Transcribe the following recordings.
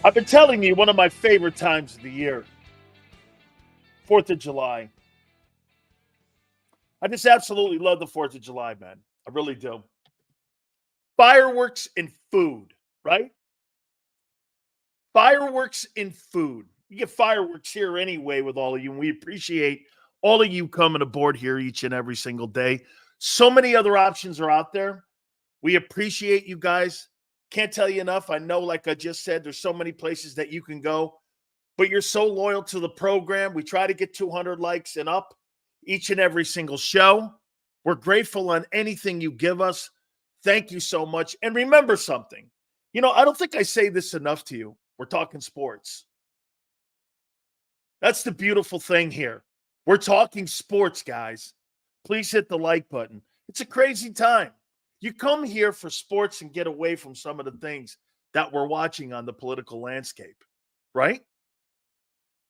I've been telling you one of my favorite times of the year, 4th of July. I just absolutely love the 4th of July, man. I really do. Fireworks and food, right? Fireworks and food. You get fireworks here anyway with all of you, and we appreciate all of you coming aboard here each and every single day. So many other options are out there. We appreciate you guys. Can't tell you enough. I know, like I just said, there's so many places that you can go, but you're so loyal to the program. We try to get 200 likes and up each and every single show. We're grateful on anything you give us. Thank you so much. And remember something. I don't think I say this enough to you. We're talking sports. That's the beautiful thing here. We're talking sports, guys. Please hit the like button. It's a crazy time. You come here for sports and get away from some of the things that we're watching on the political landscape, right?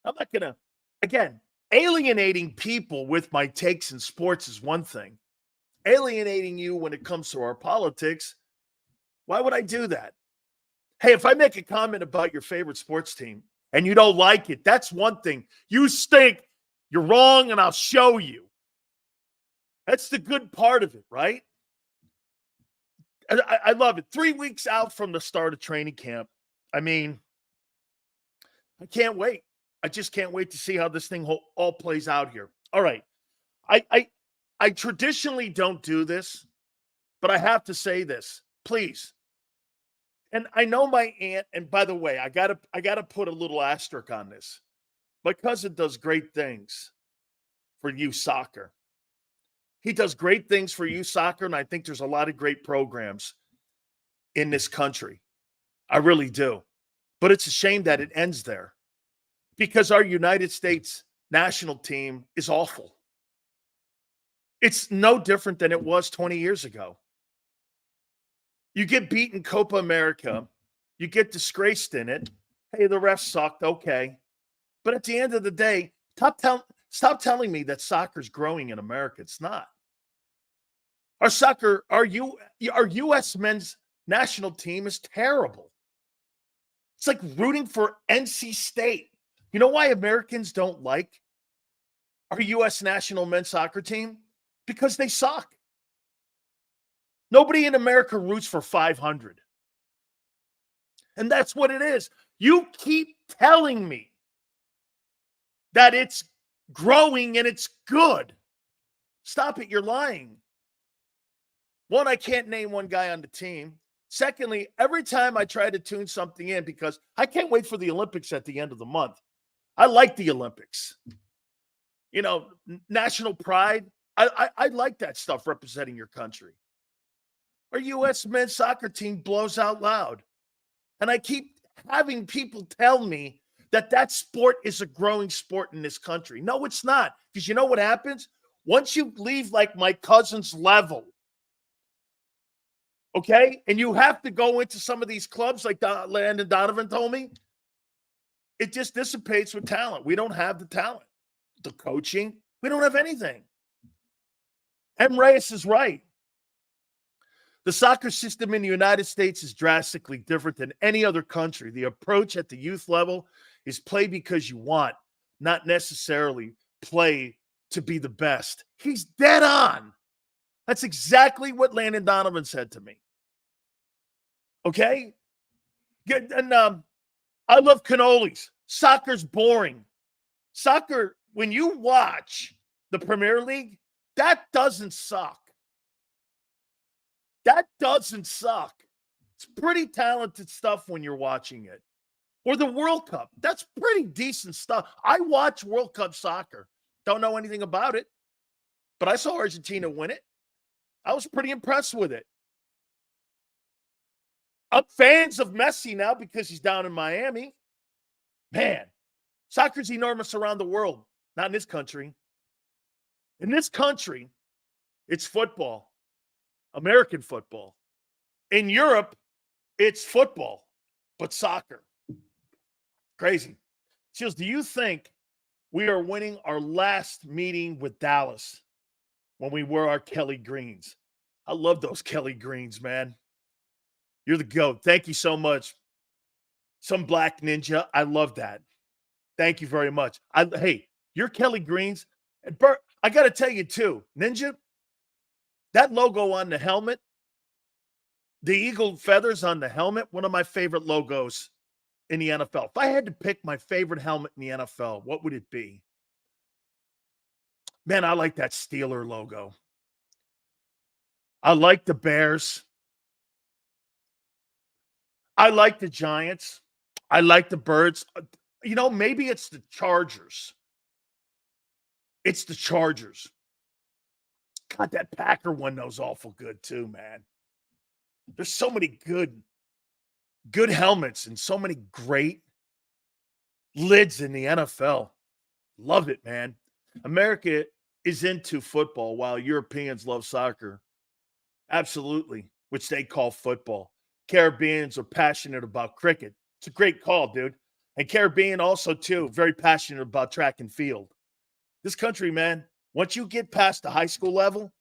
I'm not going to, again, alienating people with my takes in sports is one thing. Alienating you when it comes to our politics, why would I do that? Hey, if I make a comment about your favorite sports team and you don't like it, that's one thing. You stink. You're wrong, and I'll show you. That's the good part of it, right? I love it. 3 weeks out from the start of training camp. I mean, I can't wait. I just can't wait to see how this thing all plays out here. All right. I traditionally don't do this, but I have to say this, please. And I know my aunt, and by the way, I gotta put a little asterisk on this. My cousin does great things for youth soccer. He does great things for youth soccer, and I think there's a lot of great programs in this country. I really do. But it's a shame that it ends there because our United States national team is awful. It's no different than it was 20 years ago. You get beaten Copa America. You get disgraced in it. Hey, the refs sucked. Okay. But at the end of the day, stop telling me that soccer's growing in America. It's not. Our U.S. men's national team is terrible. It's like rooting for NC State. You know why Americans don't like our U.S. national men's soccer team? Because they suck. Nobody in America roots for 500. And that's what it is. You keep telling me that it's growing and it's good. Stop it. You're lying. One, I can't name one guy on the team. Secondly, every time I try to tune something in, because I can't wait for the Olympics at the end of the month. I like the Olympics. National pride. I like that stuff representing your country. Our U.S. men's soccer team blows out loud. And I keep having people tell me that sport is a growing sport in this country. No, it's not. Because you know what happens? Once you leave like my cousin's level, okay, and you have to go into some of these clubs like Landon Donovan told me, it just dissipates with talent. We don't have the talent. The coaching, we don't have anything. M. Reyes is right. The soccer system in the United States is drastically different than any other country. The approach at the youth level is play because you want, not necessarily play to be the best. He's dead on. That's exactly what Landon Donovan said to me. Okay? And I love cannolis. Soccer's boring. Soccer, when you watch the Premier League, that doesn't suck. That doesn't suck. It's pretty talented stuff when you're watching it. Or the World Cup. That's pretty decent stuff. I watch World Cup soccer. Don't know anything about it. But I saw Argentina win it. I was pretty impressed with it. I'm fans of Messi now because he's down in Miami. Man, soccer's enormous around the world. Not in this country. In this country, it's football. American football. In Europe, it's football, but soccer. Crazy. Shields, do you think we are winning our last meeting with Dallas when we wore our Kelly Greens? I love those Kelly Greens, man. You're the GOAT. Thank you so much. Some black ninja. I love that. Thank you very much. Hey, you're Kelly Greens. And Bert, I got to tell you too, Ninja, that logo on the helmet, the eagle feathers on the helmet, one of my favorite logos in the NFL. If I had to pick my favorite helmet in the NFL, what would it be? Man, I like that Steeler logo. I like the Bears. I like the Giants. I like the Birds. You know, maybe it's the Chargers. It's the Chargers. God, that Packer one was awful good too, man. There's so many good helmets and so many great lids in the NFL. Love it, man. America is into football while Europeans love soccer. Absolutely, which they call football. Caribbeans are passionate about cricket. It's a great call, dude. And Caribbean also, too, very passionate about track and field. This country, man, once you get past the high school level,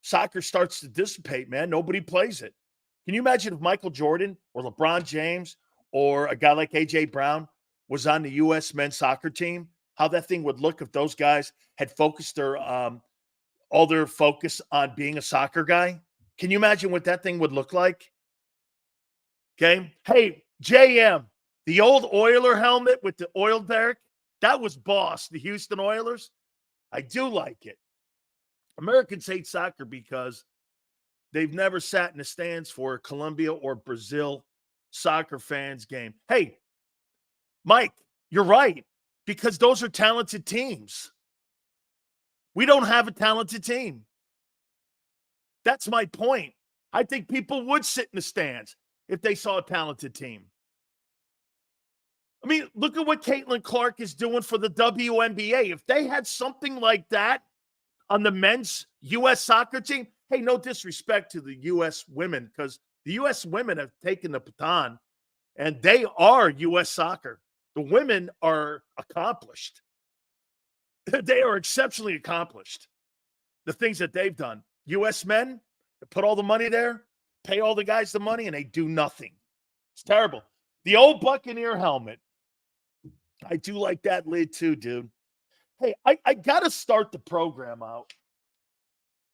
soccer starts to dissipate, man. Nobody plays it. Can you imagine if Michael Jordan or LeBron James or a guy like A.J. Brown was on the U.S. men's soccer team? How that thing would look if those guys had focused their all their focus on being a soccer guy? Can you imagine what that thing would look like? Okay. Hey, JM, the old Oiler helmet with the oil derrick, that was boss, the Houston Oilers. I do like it. Americans hate soccer because they've never sat in the stands for a Colombia or Brazil soccer fans game. Hey, Mike, you're right, because those are talented teams. We don't have a talented team. That's my point. I think people would sit in the stands if they saw a talented team. I mean, look at what Caitlin Clark is doing for the WNBA. If they had something like that on the men's U.S. soccer team, hey, no disrespect to the U.S. women, because the U.S. women have taken the baton, and they are U.S. soccer. The women are accomplished. They are exceptionally accomplished. The things that they've done. U.S. men, they put all the money there, pay all the guys the money, and they do nothing. It's terrible. The old Buccaneer helmet. I do like that lid too, dude. Hey, I got to start the program out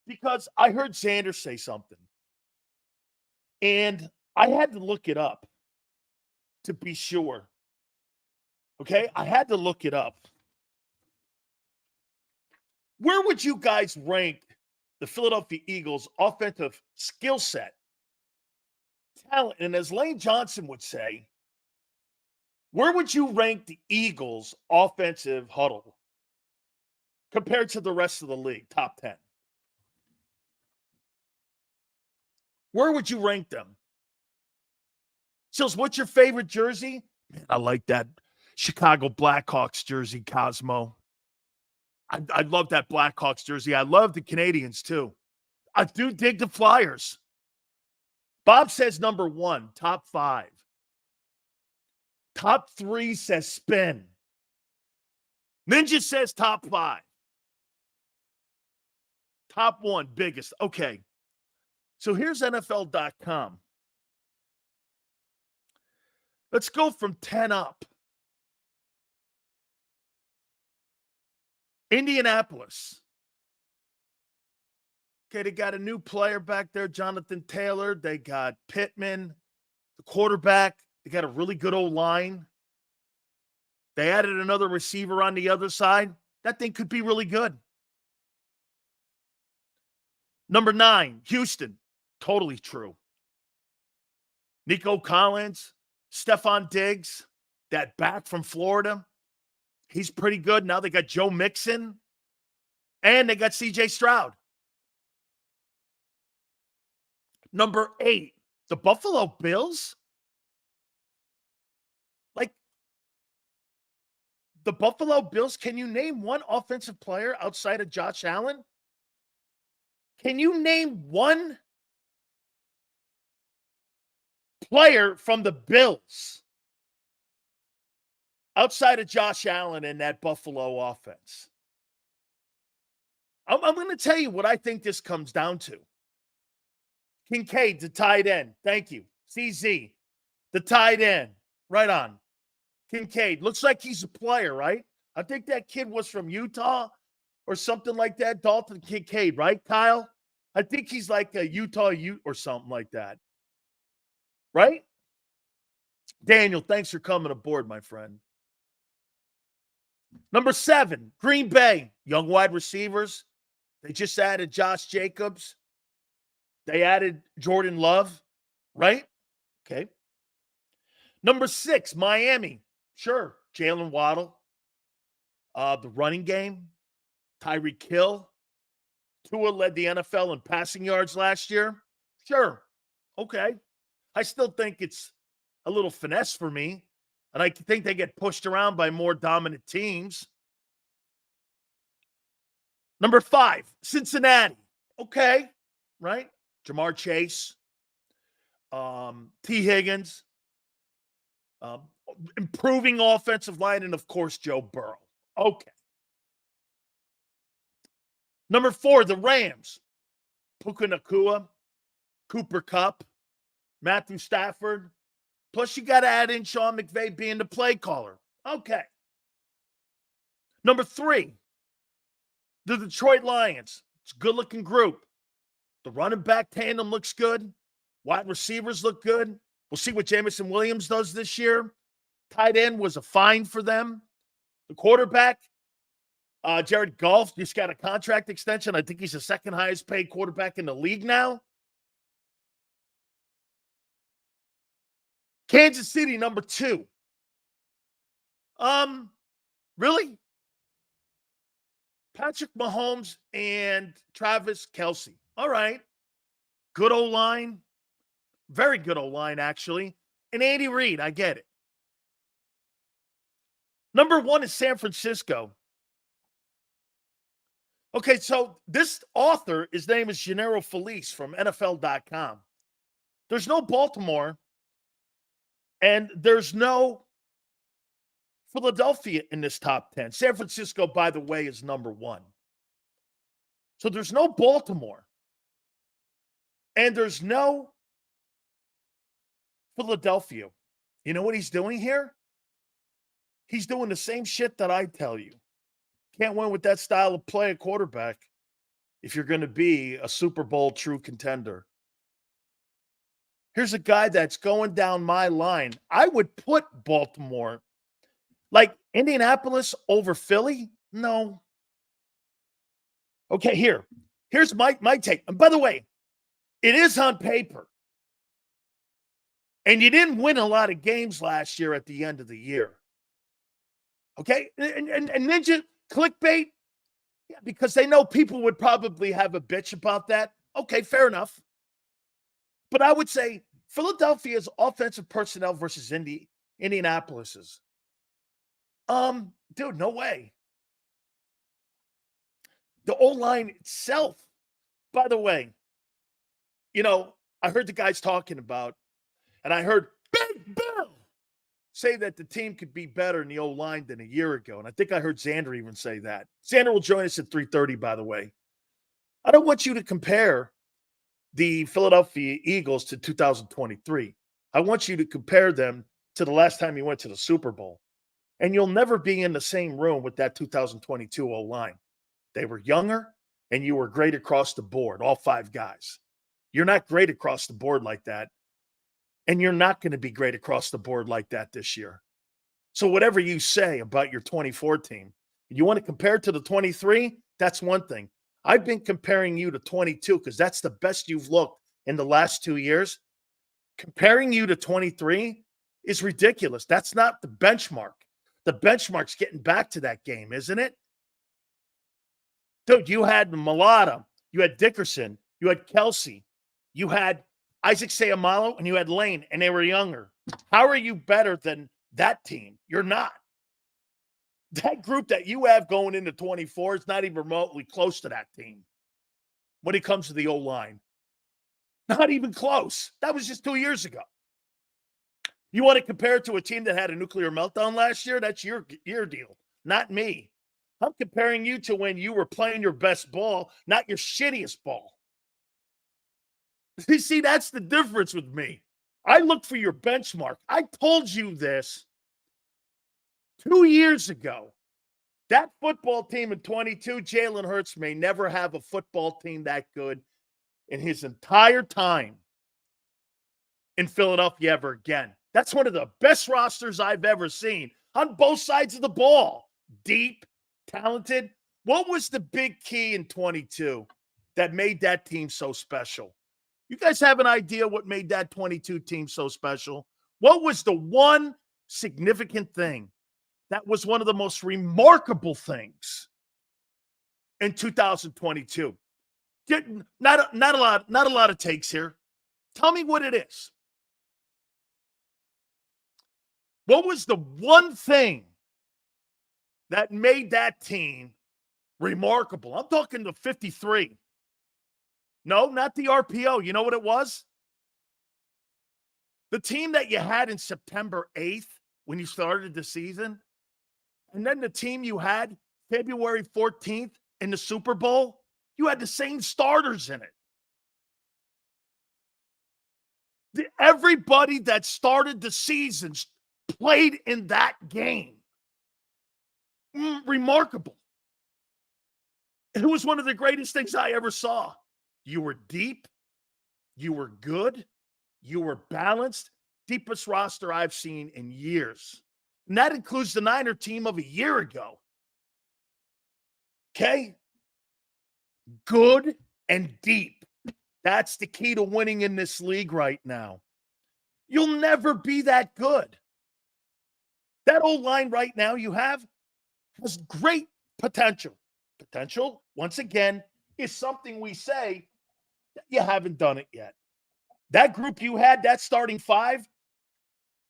because I heard Xander say something. And I had to look it up to be sure. Okay? I had to look it up. Where would you guys rank the Philadelphia Eagles' offensive skill set, talent? And as Lane Johnson would say, where would you rank the Eagles' offensive huddle compared to the rest of the league, top 10? Where would you rank them? Sills, what's your favorite jersey? Man, I like that Chicago Blackhawks jersey, Cosmo. I love that Blackhawks jersey. I love the Canadians, too. I do dig the Flyers. Bob says number 1, top 5. Top 3 says spin. Ninja says top 5. Top 1, biggest. Okay. So here's NFL.com. Let's go from 10 up. Indianapolis. Okay, they got a new player back there, Jonathan Taylor. They got Pittman, the quarterback. They got a really good old line. They added another receiver on the other side. That thing could be really good. Number 9, Houston. Totally true. Nico Collins, Stephon Diggs, that back from Florida. He's pretty good. Now they got Joe Mixon, and they got C.J. Stroud. Number 8, the Buffalo Bills. Like, the Buffalo Bills, can you name one offensive player outside of Josh Allen? Can you name one player from the Bills outside of Josh Allen and that Buffalo offense? I'm going to tell you what I think this comes down to. Kincaid, the tight end. Thank you. CZ, the tight end. Right on. Kincaid. Looks like he's a player, right? I think that kid was from Utah or something like that. Dalton Kincaid, right, Kyle? I think he's like a Utah Ute or something like that. Right? Daniel, thanks for coming aboard, my friend. Number 7, Green Bay. Young wide receivers. They just added Josh Jacobs. They added Jordan Love, right? Okay. Number 6, Miami. Sure, Jalen Waddle. The running game, Tyreek Hill. Tua led the NFL in passing yards last year. Sure. Okay. I still think it's a little finesse for me. And I think they get pushed around by more dominant teams. Number 5, Cincinnati. Okay. Right? Jamar Chase. T. Higgins. Improving offensive line. And, of course, Joe Burrow. Okay. Number 4, the Rams. Puka Nacua, Cooper Kupp, Matthew Stafford. Plus, you got to add in Sean McVay being the play caller. Okay. Number 3, the Detroit Lions. It's a good-looking group. The running back tandem looks good. Wide receivers look good. We'll see what Jameson Williams does this year. Tight end was a find for them. The quarterback, Jared Goff, just got a contract extension. I think he's the second highest paid quarterback in the league now. Kansas City, number 2. Really? Patrick Mahomes and Travis Kelce. All right. Good O-line. Very good O-line, actually. And Andy Reid, I get it. Number 1 is San Francisco. Okay, so this author, his name is Gennaro Felice from NFL.com. There's no Baltimore, and there's no Philadelphia in this top 10. San Francisco, by the way, is number 1. So there's no Baltimore, and there's no Philadelphia. You know what he's doing here? He's doing the same shit that I tell you. Can't win with that style of play at quarterback if you're going to be a Super Bowl true contender. Here's a guy that's going down my line. I would put Baltimore, like Indianapolis over Philly? No. Okay, here's my take. And by the way, it is on paper. And you didn't win a lot of games last year at the end of the year. Okay? And Ninja clickbait, yeah, because they know people would probably have a bitch about that. Okay, fair enough. But I would say Philadelphia's offensive personnel versus Indianapolis's. Dude, no way. The O-line itself, by the way, you know, I heard the guys talking about, and I heard Big Bill say that the team could be better in the O-line than a year ago. And I think I heard Xander even say that. Xander will join us at 3:30, by the way. I don't want you to compare the Philadelphia Eagles to 2023. I want you to compare them to the last time you went to the Super Bowl. And you'll never be in the same room with that 2022 O-line. They were younger, and you were great across the board, all 5 guys. You're not great across the board like that. And you're not going to be great across the board like that this year. So whatever you say about your 24 team, you want to compare it to the 23, that's one thing. I've been comparing you to 22 because that's the best you've looked in the last 2 years. Comparing you to 23 is ridiculous. That's not the benchmark. The benchmark's getting back to that game, isn't it? Dude, you had Malata, you had Dickerson, you had Kelsey, you had Isaac Seumalo, and you had Lane, and they were younger. How are you better than that team? You're not. That group that you have going into 24 is not even remotely close to that team when it comes to the O-line. Not even close. That was just 2 years ago. You want to compare it to a team that had a nuclear meltdown last year? That's your deal, not me. I'm comparing you to when you were playing your best ball, not your shittiest ball. You see, that's the difference with me. I look for your benchmark. I told you this 2 years ago. That football team in 22, Jalen Hurts may never have a football team that good in his entire time in Philadelphia ever again. That's one of the best rosters I've ever seen on both sides of the ball. Deep, talented. What was the big key in 22 that made that team so special? You guys have an idea what made that 22 team so special? What was the one significant thing that was one of the most remarkable things in 2022? Not a lot of takes here. Tell me what it is. What was the one thing that made that team remarkable? I'm talking the 53. No, not the RPO. You know what it was? The team that you had in September 8th when you started the season, and then the team you had February 14th in the Super Bowl, you had the same starters in it. Everybody that started the season played in that game. Remarkable. It was one of the greatest things I ever saw. You were deep. You were good. You were balanced. Deepest roster I've seen in years. And that includes the Niner team of a year ago. Okay? Good and deep. That's the key to winning in this league right now. You'll never be that good. That old line right now you have has great potential. Potential, once again, is something we say that you haven't done it yet. That group you had, that starting five,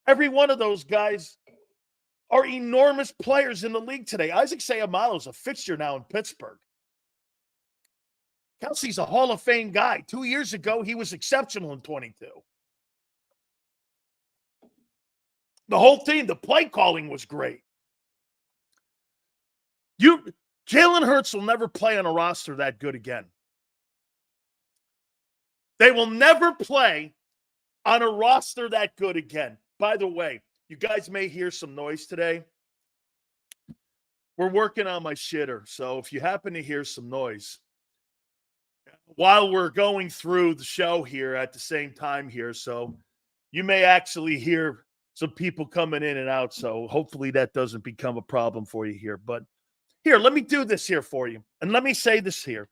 every one of those guys are enormous players in the league today. Isaac Seumalo's a fixture now in Pittsburgh. Kelsey's a Hall of Fame guy. 2 years ago, he was exceptional in 22. The whole team, the play calling was great. Jalen Hurts will never play on a roster that good again. They will never play on a roster that good again. By the way, you guys may hear some noise today. We're working on my shitter, so if you happen to hear some noise, while we're going through the show here at the same time here, so you may actually hear some people coming in and out, so hopefully that doesn't become a problem for you here. But here, let me do this here for you, and let me say this here.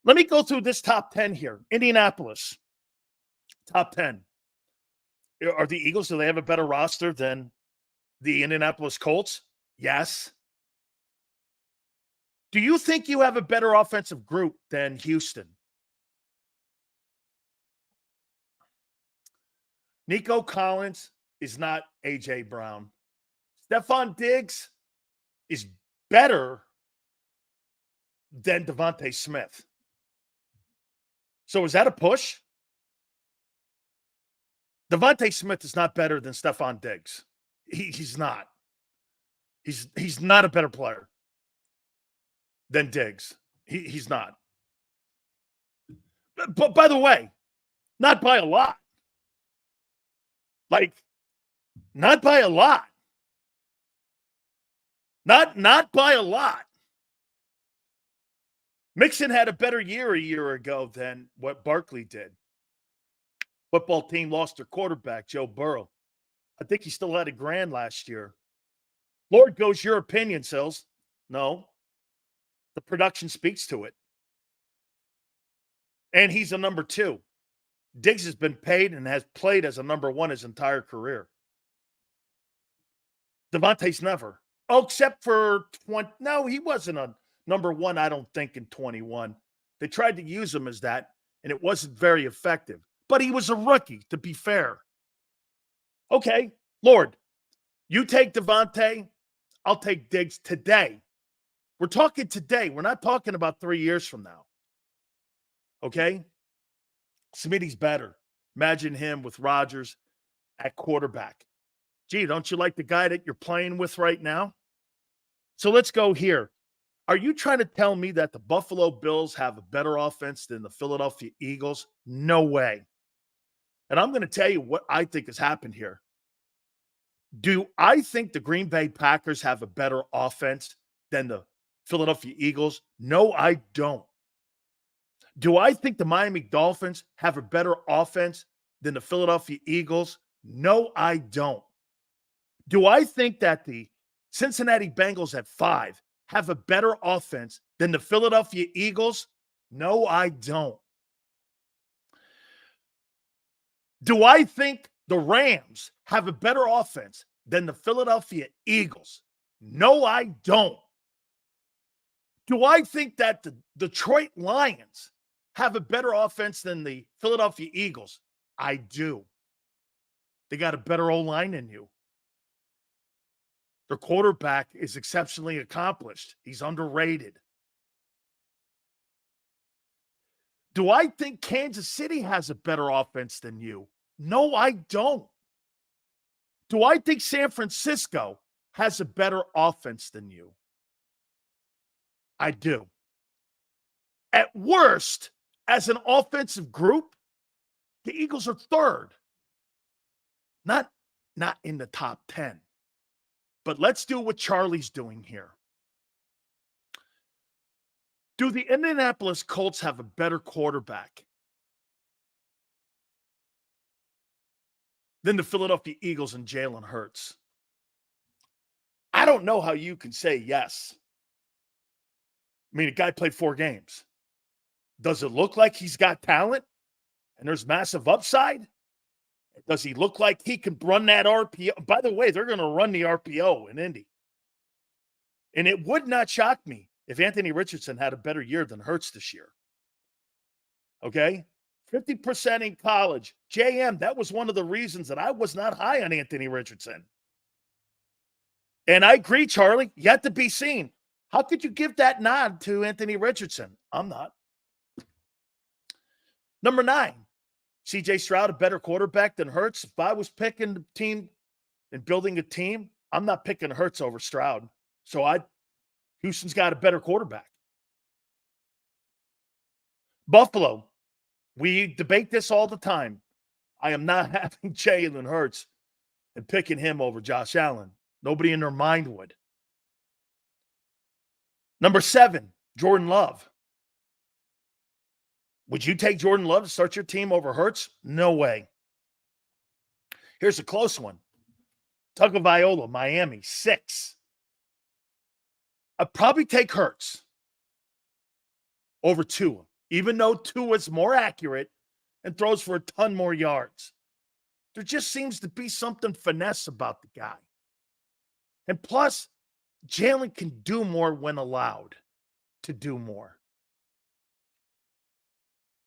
Let me go through this top 10 here. Indianapolis, top 10. Are the Eagles, do they have a better roster than the Indianapolis Colts? Yes. Do you think you have a better offensive group than Houston? Nico Collins is not A.J. Brown. Stephon Diggs is better than Devontae Smith. So is that a push? Devontae Smith is not better than Stephon Diggs. He's not. He's not a better player than Diggs. He's not. But by the way, not by a lot. Like, not by a lot. Not by a lot. Mixon had a better year a year ago than what Barkley did. Football team lost their quarterback, Joe Burrow. I think he still had $1,000 last year. Lord goes, your opinion, Sills. No. The production speaks to it. And he's a number 2. Diggs has been paid and has played as a number 1 his entire career. Devontae's never. Oh, except for 20. No, he wasn't a number 1, I don't think, in 21. They tried to use him as that, and it wasn't very effective. But he was a rookie, to be fair. Okay, Lord, you take Devontae, I'll take Diggs today. We're talking today. We're not talking about 3 years from now. Okay? Smitty's better. Imagine him with Rodgers at quarterback. Gee, don't you like the guy that you're playing with right now? So let's go here. Are you trying to tell me that the Buffalo Bills have a better offense than the Philadelphia Eagles? No way. And I'm going to tell you what I think has happened here. Do I think the Green Bay Packers have a better offense than the Philadelphia Eagles? No, I don't. Do I think the Miami Dolphins have a better offense than the Philadelphia Eagles? No, I don't. Do I think that the Cincinnati Bengals at 5 have a better offense than the Philadelphia Eagles? No, I don't. Do I think the Rams have a better offense than the Philadelphia Eagles? No, I don't. Do I think that the Detroit Lions have a better offense than the Philadelphia Eagles? I do. They got a better O-line than you. Their quarterback is exceptionally accomplished. He's underrated. Do I think Kansas City has a better offense than you? No, I don't. Do I think San Francisco has a better offense than you? I do. At worst, as an offensive group, the Eagles are third. Not in the top 10. But let's do what Charlie's doing here. Do the Indianapolis Colts have a better quarterback than the Philadelphia Eagles and Jalen Hurts? I don't know how you can say yes. I mean, the guy played 4 games. Does it look like he's got talent and there's massive upside? Does he look like he can run that RPO? By the way, they're going to run the RPO in Indy. And it would not shock me if Anthony Richardson had a better year than Hurts this year. Okay? 50% in college. JM, that was one of the reasons that I was not high on Anthony Richardson. And I agree, Charlie, yet to be seen. How could you give that nod to Anthony Richardson? I'm not. Number 9. C.J. Stroud, a better quarterback than Hurts. If I was picking the team and building a team, I'm not picking Hurts over Stroud. So Houston's got a better quarterback. Buffalo, we debate this all the time. I am not having Jalen Hurts and picking him over Josh Allen. Nobody in their mind would. Number 7, Jordan Love. Would you take Jordan Love to start your team over Hurts? No way. Here's a close one. Tagovailoa, Miami, 6. I'd probably take Hurts over Tua, even though Tua is more accurate and throws for a ton more yards. There just seems to be something finesse about the guy. And plus, Jalen can do more when allowed to do more.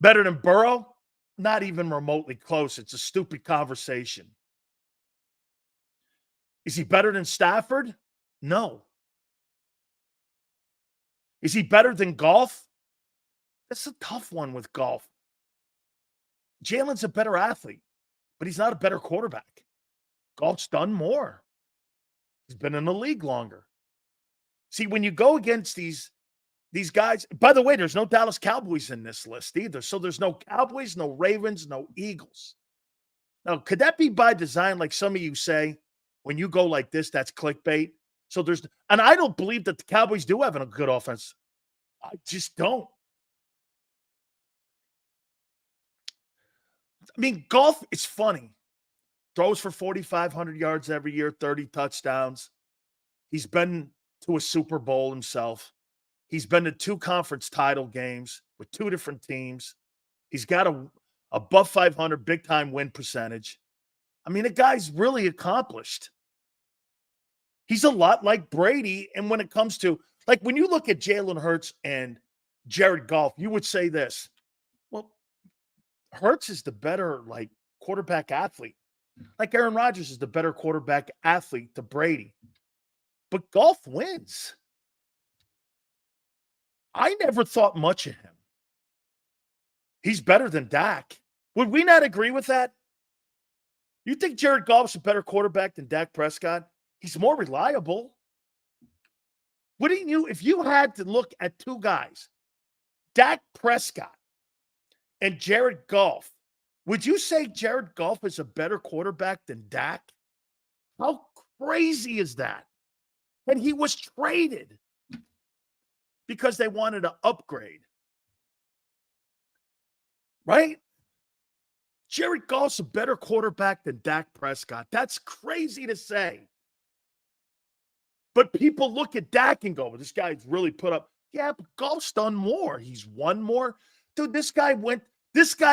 Better than Burrow? Not even remotely close. It's a stupid conversation. Is he better than Stafford? No. Is he better than Goff? That's a tough one with Goff. Jalen's a better athlete, but he's not a better quarterback. Goff's done more. He's been in the league longer. See, when you go against these guys, by the way, there's no Dallas Cowboys in this list either. So there's no Cowboys, no Ravens, no Eagles. Now, could that be by design, like some of you say, when you go like this, that's clickbait? So and I don't believe that the Cowboys do have a good offense. I just don't. I mean, Goff is funny. Throws for 4,500 yards every year, 30 touchdowns. He's been to a Super Bowl himself. He's been to 2 conference title games with 2 different teams. He's got a above 500 big-time win percentage. I mean, the guy's really accomplished. He's a lot like Brady. And when it comes to, like, when you look at Jalen Hurts and Jared Goff, you would say this. Well, Hurts is the better, like, quarterback athlete. Like Aaron Rodgers is the better quarterback athlete to Brady. But Goff wins. I never thought much of him. He's better than Dak. Would we not agree with that? You think Jared Goff's a better quarterback than Dak Prescott? He's more reliable. Wouldn't you, if you had to look at 2 guys, Dak Prescott and Jared Goff, Would you say Jared Goff is a better quarterback than Dak? How crazy is that? And he was traded because they wanted to upgrade. Right? Jared Goff's a better quarterback than Dak Prescott. That's crazy to say. But people look at Dak and go, well, this guy's really put up. Yeah, but Goff's done more. He's won more. Dude, this guy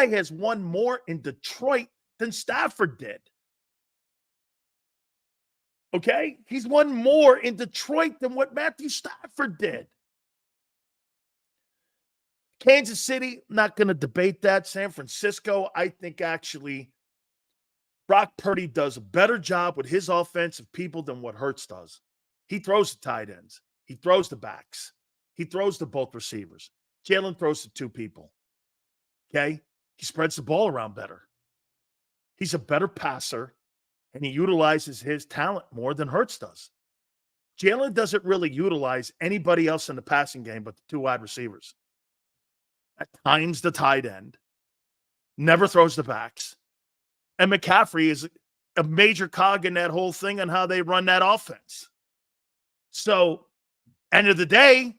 has won more in Detroit than Stafford did. Okay? He's won more in Detroit than what Matthew Stafford did. Kansas City, not going to debate that. San Francisco, I think actually Brock Purdy does a better job with his offensive people than what Hurts does. He throws the tight ends. He throws the backs. He throws to both receivers. Jalen throws to two people. Okay? He spreads the ball around better. He's a better passer, and he utilizes his talent more than Hurts does. Jalen doesn't really utilize anybody else in the passing game but the two wide receivers. At times, the tight end. Never throws the backs. And McCaffrey is a major cog in that whole thing on how they run that offense. So, end of the day,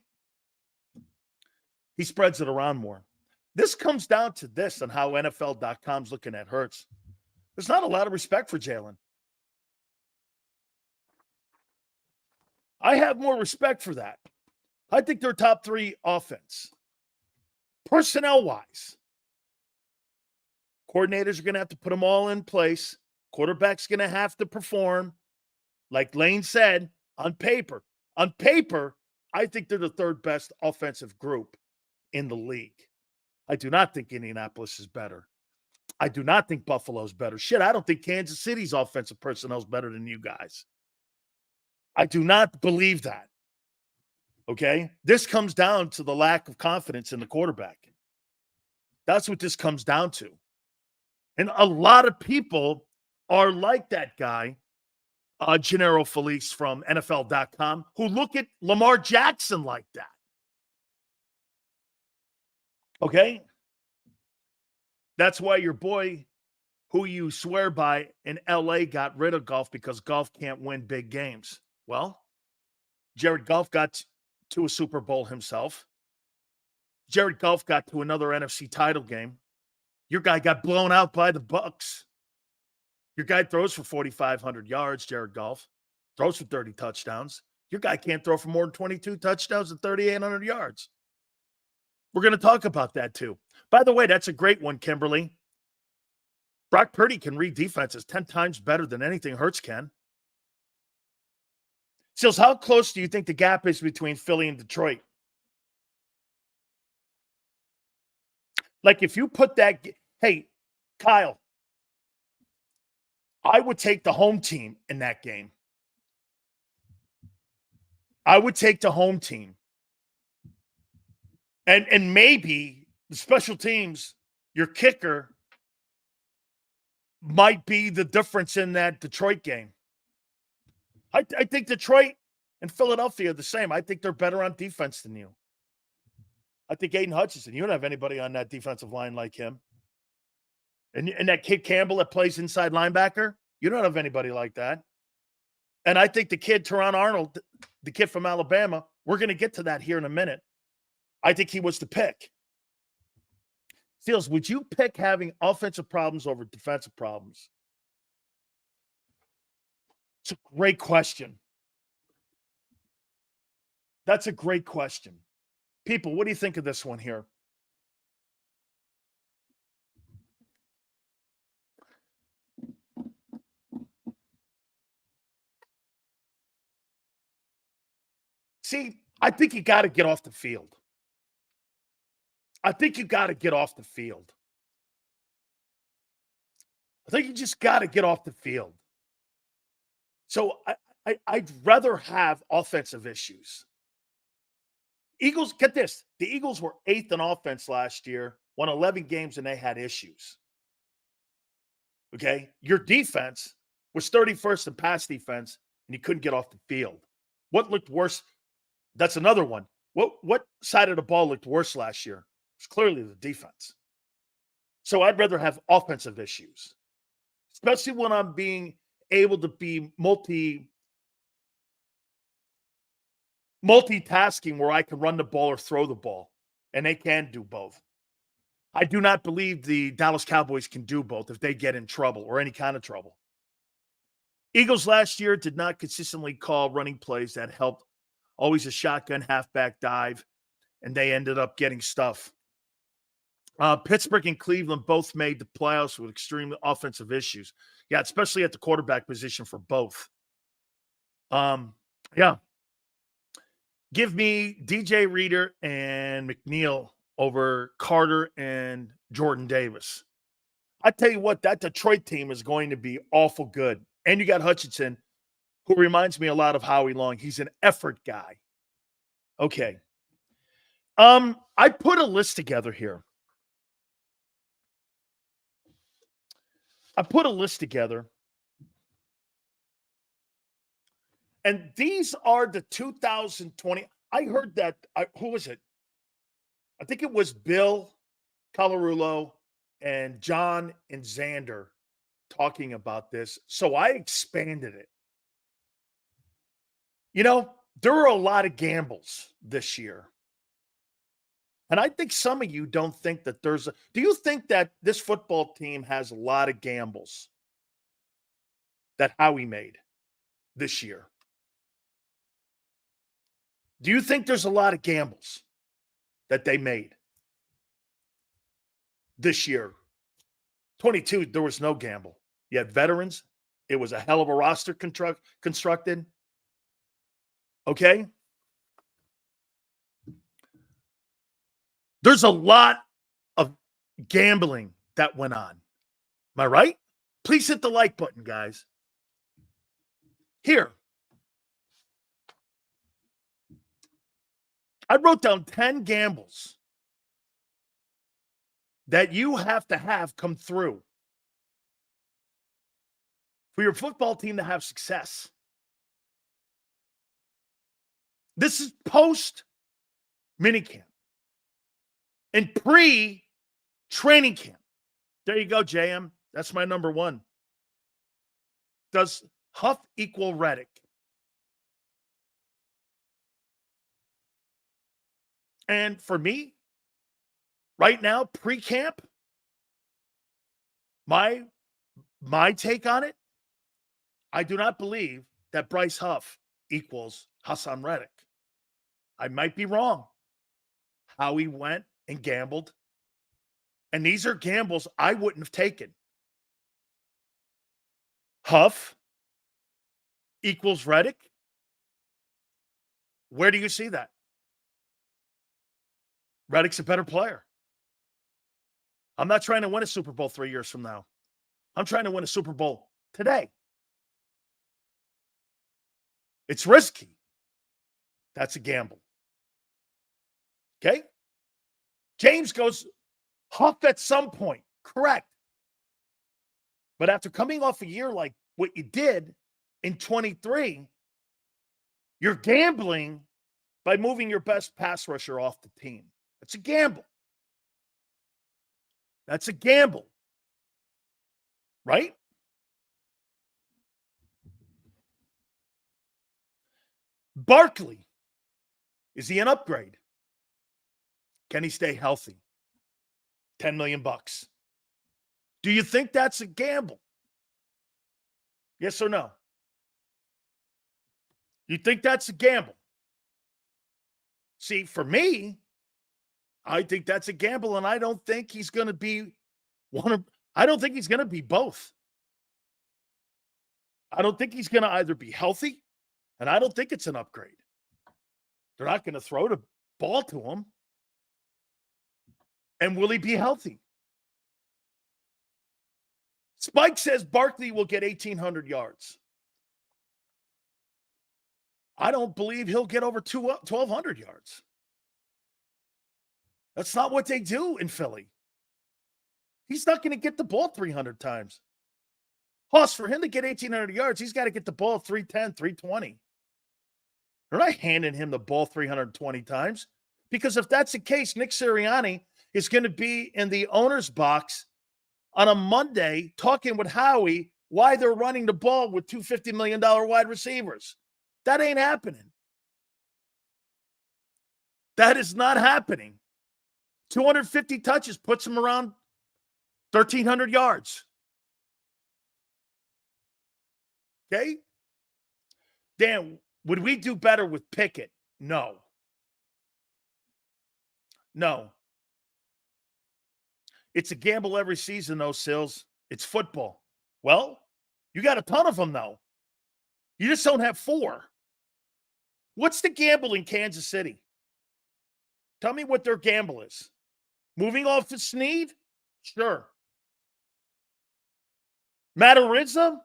he spreads it around more. This comes down to this on how NFL.com's looking at Hurts. There's not a lot of respect for Jalen. I have more respect for that. I think they're top 3 offense. Personnel-wise, coordinators are going to have to put them all in place. Quarterback's going to have to perform. Like Lane said, on paper, I think they're the 3rd best offensive group in the league. I do not think Indianapolis is better. I do not think Buffalo's better. Shit, I don't think Kansas City's offensive personnel is better than you guys. I do not believe that. Okay? This comes down to the lack of confidence in the quarterback. That's what this comes down to. And a lot of people are like that guy, Gennaro Felice from NFL.com, who look at Lamar Jackson like that. Okay? That's why your boy, who you swear by in LA, got rid of Goff because Goff can't win big games. Well, Jared Goff got to a Super Bowl himself. Jared Goff got to another NFC title game. Your guy got blown out by the Bucs. Your guy throws for 4,500 yards, Jared Goff. Throws for 30 touchdowns. Your guy can't throw for more than 22 touchdowns and 3,800 yards. We're going to talk about that too. By the way, that's a great one, Kimberly. Brock Purdy can read defenses 10 times better than anything Hurts can. Sills, how close do you think the gap is between Philly and Detroit? Like if you put that, hey, Kyle, I would take the home team in that game. I would take the home team. And maybe the special teams, your kicker, might be the difference in that Detroit game. I think Detroit and Philadelphia are the same. I think they're better on defense than you. I think Aiden Hutchinson, you don't have anybody on that defensive line like him. And that kid Campbell that plays inside linebacker, you don't have anybody like that. And I think the kid, Teron Arnold, the kid from Alabama, we're going to get to that here in a minute. I think he was the pick. Steels, would you pick having offensive problems over defensive problems? It's a great question. That's a great question. People, what do you think of this one here? See, I think you got to get off the field. I think you got to get off the field. I think you just got to get off the field. So I'd rather have offensive issues. Eagles, get this. The Eagles were 8th in offense last year, won 11 games, and they had issues. Okay? Your defense was 31st in pass defense, and you couldn't get off the field. What looked worse? That's another one. What side of the ball looked worse last year? It's clearly the defense. So I'd rather have offensive issues, especially when I'm being able to be multitasking where I can run the ball or throw the ball, and they can do both. I do not believe the Dallas Cowboys can do both if they get in trouble or any kind of trouble. Eagles last year did not consistently call running plays that helped. Always a shotgun halfback dive, and they ended up getting stuff. Pittsburgh and Cleveland both made the playoffs with extreme offensive issues. Yeah, especially at the quarterback position for both. Yeah. Give me DJ Reader and McNeil over Carter and Jordan Davis. I tell you what, that Detroit team is going to be awful good. And you got Hutchinson, who reminds me a lot of Howie Long. He's an effort guy. Okay. I put a list together here. And these are the 2020. I heard that. Who was it? I think it was Bill Colarulo and John and Xander talking about this. So I expanded it. You know, there are a lot of gambles this year. And I think some of you don't think that do you think that this football team has a lot of gambles that Howie made this year? Do you think there's a lot of gambles that they made this year? 22, there was no gamble. You had veterans. It was a hell of a roster constructed. Okay? There's a lot of gambling that went on. Am I right? Please hit the like button, guys. Here. I wrote down 10 gambles that you have to have come through for your football team to have success. This is post minicamp and pre-training camp. There you go, JM. That's my number one. Does Huff equal Reddick? And for me, right now, pre-camp, my take on it, I do not believe that Bryce Huff equals Hassan Reddick. I might be wrong. How he went and gambled. And these are gambles I wouldn't have taken. Huff equals Reddick. Where do you see that? Reddick's a better player. I'm not trying to win a Super Bowl 3 years from now. I'm trying to win a Super Bowl today. It's risky. That's a gamble. Okay? James goes, Huff at some point. Correct. But after coming off a year like what you did in 23, you're gambling by moving your best pass rusher off the team. That's a gamble. That's a gamble. Right? Barkley. Is he an upgrade? Can he stay healthy? $10 million. Do you think that's a gamble? Yes or no? You think that's a gamble? See, for me, I think that's a gamble, and I don't think he's going to be I don't think he's going to be both. I don't think he's going to either be healthy, and I don't think it's an upgrade. They're not going to throw the ball to him. And will he be healthy? Spike says Barkley will get 1,800 yards. I don't believe he'll get over 1,200 yards. That's not what they do in Philly. He's not going to get the ball 300 times. Plus, for him to get 1,800 yards, he's got to get the ball 310, 320. They're not handing him the ball 320 times. Because if that's the case, Nick Sirianni is going to be in the owner's box on a Monday talking with Howie why they're running the ball with two $50 million wide receivers. That ain't happening. That is not happening. 250 touches puts him around 1,300 yards. Okay? Dan, would we do better with Pickett? No. No. It's a gamble every season, though, Sills. It's football. Well, you got a ton of them, though. You just don't have 4. What's the gamble in Kansas City? Tell me what their gamble is. Moving off of Snead? Sure. Matarizza?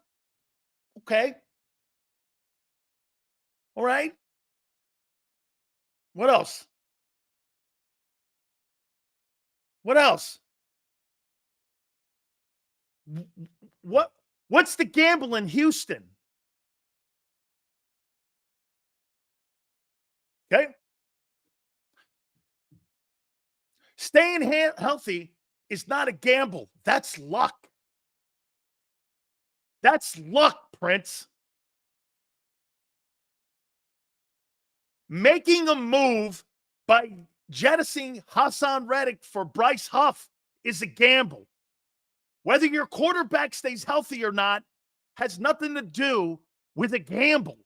Okay. All right. What else? What else? What's the gamble in Houston? Okay. Staying healthy is not a gamble. That's luck. That's luck, Prince. Making a move by jettisoning Hassan Reddick for Bryce Huff is a gamble. Whether your quarterback stays healthy or not has nothing to do with a gamble.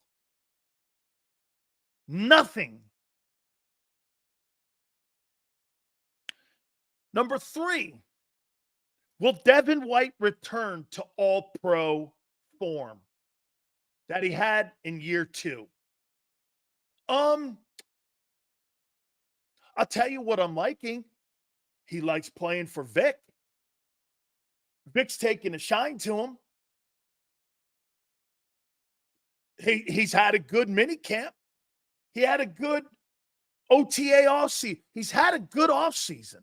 Nothing. Number 3, will Devin White return to all-pro form that he had in year 2? I'll tell you what I'm liking. He likes playing for Vic. Vic's taking a shine to him. He's had a good mini camp. He had a good OTA offseason. He's had a good offseason.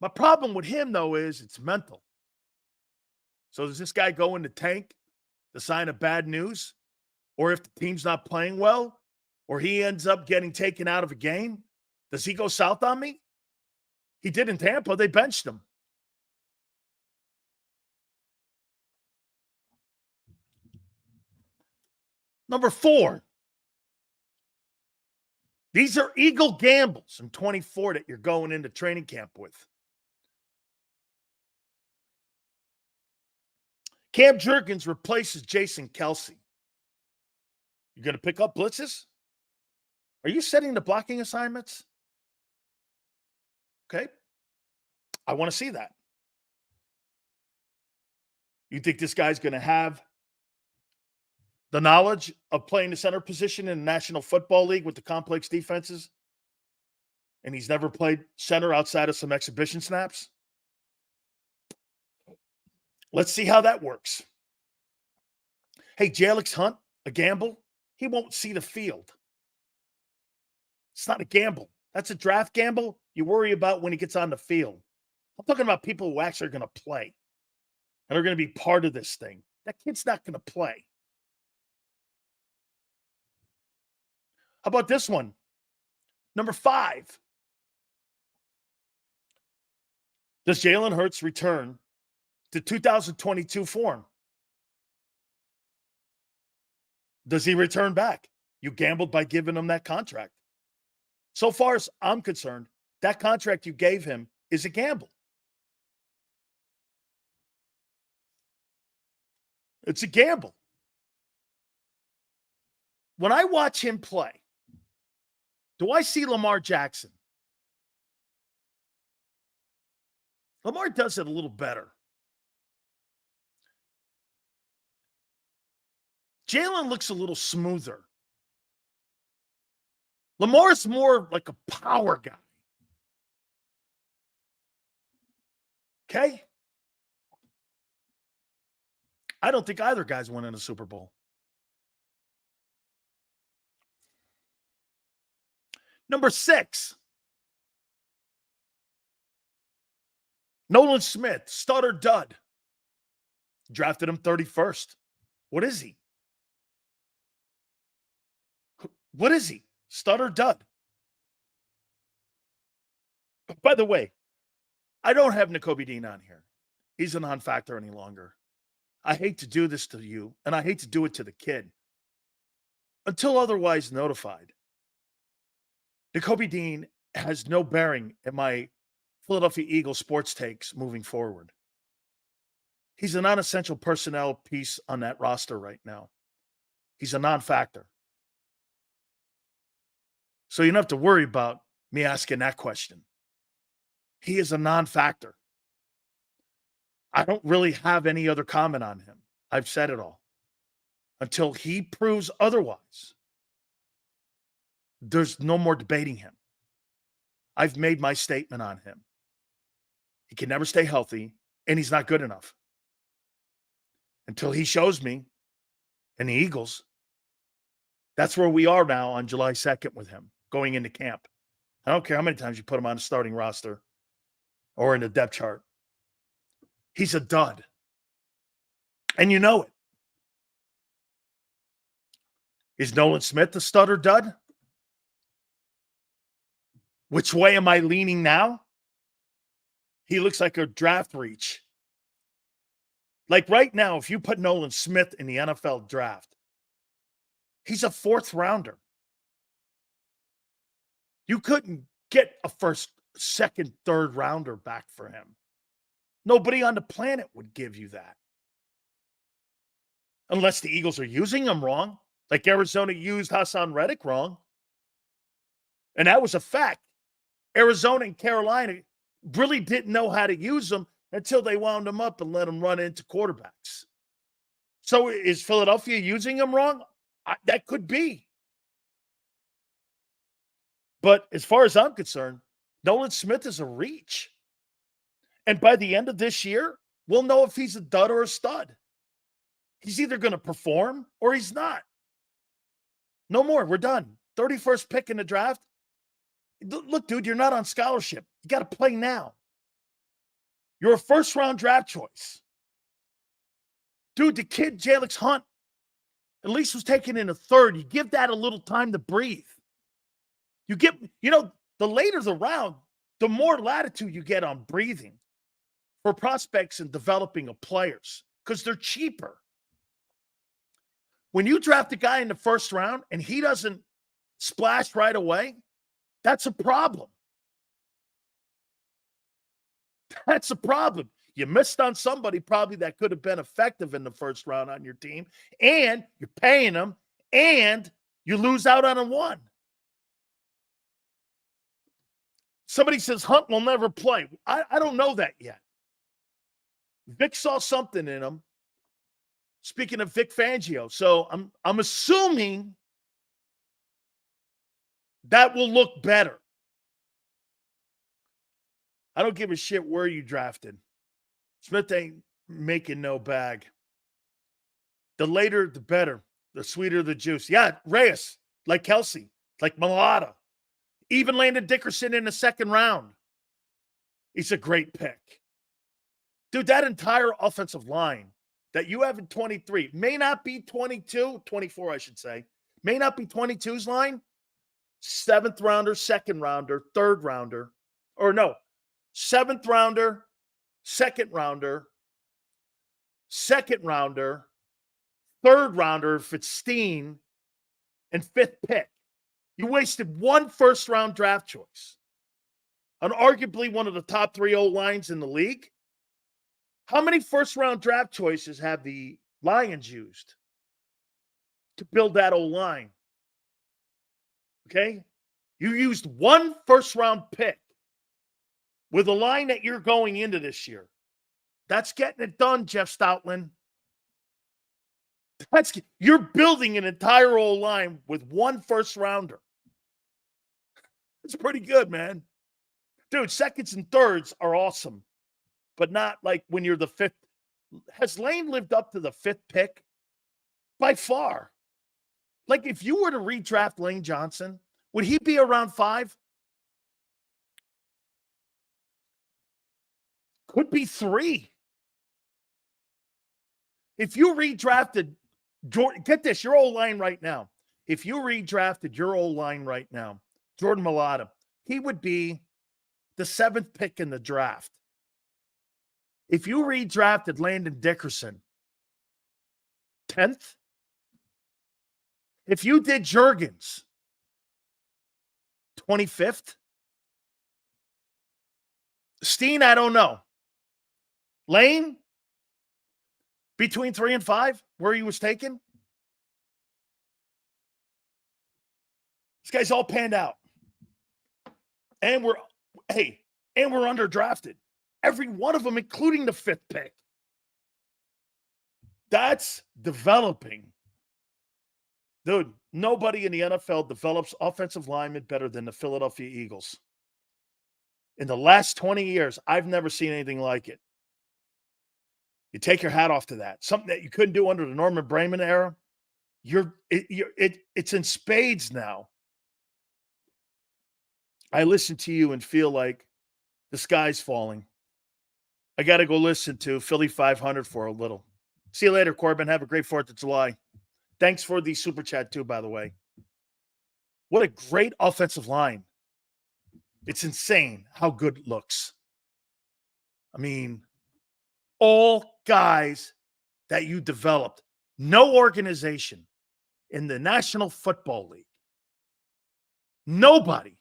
My problem with him, though, is it's mental. So does this guy go in the tank, the sign of bad news? Or if the team's not playing well, or he ends up getting taken out of a game, does he go south on me? He did in Tampa. They benched him. Number 4. These are Eagle gambles in 24 that you're going into training camp with. Cam Jurgens replaces Jason Kelsey. You going to pick up blitzes? Are you setting the blocking assignments? Okay. I want to see that. You think this guy's going to have the knowledge of playing the center position in the National Football League with the complex defenses? And he's never played center outside of some exhibition snaps? Let's see how that works. Hey, Jalix Hunt, a gamble? He won't see the field. It's not a gamble. That's a draft gamble you worry about when he gets on the field. I'm talking about people who actually are going to play and are going to be part of this thing. That kid's not going to play. How about this one? Number 5. Does Jalen Hurts return to 2022 form? Does he return back? You gambled by giving him that contract. So far as I'm concerned, that contract you gave him is a gamble. It's a gamble. When I watch him play, do I see Lamar Jackson? Lamar does it a little better. Jalen looks a little smoother. Lamar's more like a power guy. Okay? I don't think either guy's winning a Super Bowl. Number 6. Nolan Smith, stud or dud. Drafted him 31st. What is he? What is he? Stud or dud? By the way, I don't have Nakobe Dean on here. He's a non-factor any longer. I hate to do this to you, and I hate to do it to the kid. Until otherwise notified, Nakobe Dean has no bearing in my Philadelphia Eagles sports takes moving forward. He's a non-essential personnel piece on that roster right now. He's a non-factor. So you don't have to worry about me asking that question. He is a non-factor. I don't really have any other comment on him. I've said it all. Until he proves otherwise, there's no more debating him. I've made my statement on him. He can never stay healthy, and he's not good enough. Until he shows me, and the Eagles, that's where we are now on July 2nd with him, going into camp. I don't care how many times you put him on the starting roster or in the depth chart. He's a dud. And you know it. Is Nolan Smith the stud or dud? Which way am I leaning now? He looks like a draft reach. Like right now, if you put Nolan Smith in the NFL draft, he's a fourth rounder. You couldn't get a first, second, third rounder back for him. Nobody on the planet would give you that. Unless the Eagles are using him wrong, like Arizona used Hassan Reddick wrong. And that was a fact. Arizona and Carolina really didn't know how to use him until they wound him up and let him run into quarterbacks. So is Philadelphia using him wrong? That could be. But as far as I'm concerned, Nolan Smith is a reach. And by the end of this year, we'll know if he's a dud or a stud. He's either going to perform or he's not. No more. We're done. 31st pick in the draft. Look, dude, you're not on scholarship. You got to play now. You're a first-round draft choice. Dude, the kid, Jalix Hunt, at least was taken in a third. You give that a little time to breathe. The later the round, the more latitude you get on breathing for prospects and developing of players because they're cheaper. When you draft a guy in the first round and he doesn't splash right away, that's a problem. That's a problem. You missed on somebody probably that could have been effective in the first round on your team, and you're paying them, and you lose out on a one. Somebody says Hunt will never play. I don't know that yet. Vic saw something in him. Speaking of Vic Fangio, so I'm assuming that will look better. I don't give a shit where you drafted. Smith ain't making no bag. The later, the better. The sweeter the juice. Yeah, Reyes, like Kelsey, like Malata. Even landed Dickerson in the second round. He's a great pick. Dude, that entire offensive line that you have in 23 may not be 24, I should say. May not be 22's line. 7th rounder, 2nd rounder, 3rd rounder. Or no, 7th rounder, 2nd rounder, 2nd rounder, 3rd rounder if it's Steen, and 5th pick. You wasted one first-round draft choice on arguably one of the top 3 O-lines in the league. How many first-round draft choices have the Lions used to build that O-line? Okay? You used one first-round pick with a line that you're going into this year. That's getting it done, Jeff Stoutland. You're building an entire O-line with one first-rounder. It's pretty good, man. Dude, seconds and thirds are awesome, but not like when you're the 5th. Has Lane lived up to the 5th pick? By far. Like if you were to redraft Lane Johnson, would he be around 5? Could be 3. If you redrafted Jordan, get this, your O-line right now. If you redrafted your O-line right now, Jordan Mailata, he would be the 7th pick in the draft. If you redrafted Landon Dickerson 10th, if you did Juergens 25th, Steen, I don't know. Lane, between 3 and 5, where he was taken. This guy's all panned out. And we're underdrafted. Every one of them, including the 5th pick. That's developing. Dude, nobody in the NFL develops offensive linemen better than the Philadelphia Eagles. In the last 20 years, I've never seen anything like it. You take your hat off to that. Something that you couldn't do under the Norman Brayman era. It's in spades now. I listen to you and feel like the sky's falling. I got to go listen to Philly 500 for a little. See you later, Corbin. Have a great 4th of July. Thanks for the super chat, too, by the way. What a great offensive line. It's insane how good it looks. I mean, all guys that you developed, no organization in the National Football League, nobody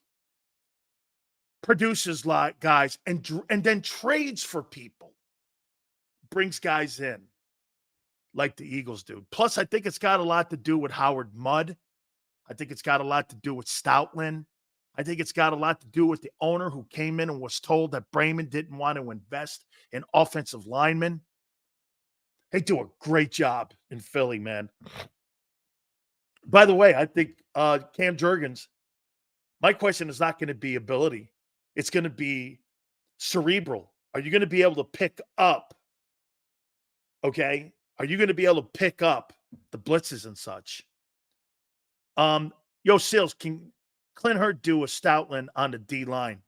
produces guys and then trades for people, brings guys in like the Eagles do. Plus, I think it's got a lot to do with Howard Mudd. I think it's got a lot to do with Stoutland. I think it's got a lot to do with the owner who came in and was told that Brayman didn't want to invest in offensive linemen. They do a great job in Philly, man. By the way, I think Cam Juergens, my question is not going to be ability. It's going to be cerebral. Are you going to be able to pick up? Okay. Are you going to be able to pick up the blitzes and such? Seals, can Clint Hurt do a Stoutland on the D line?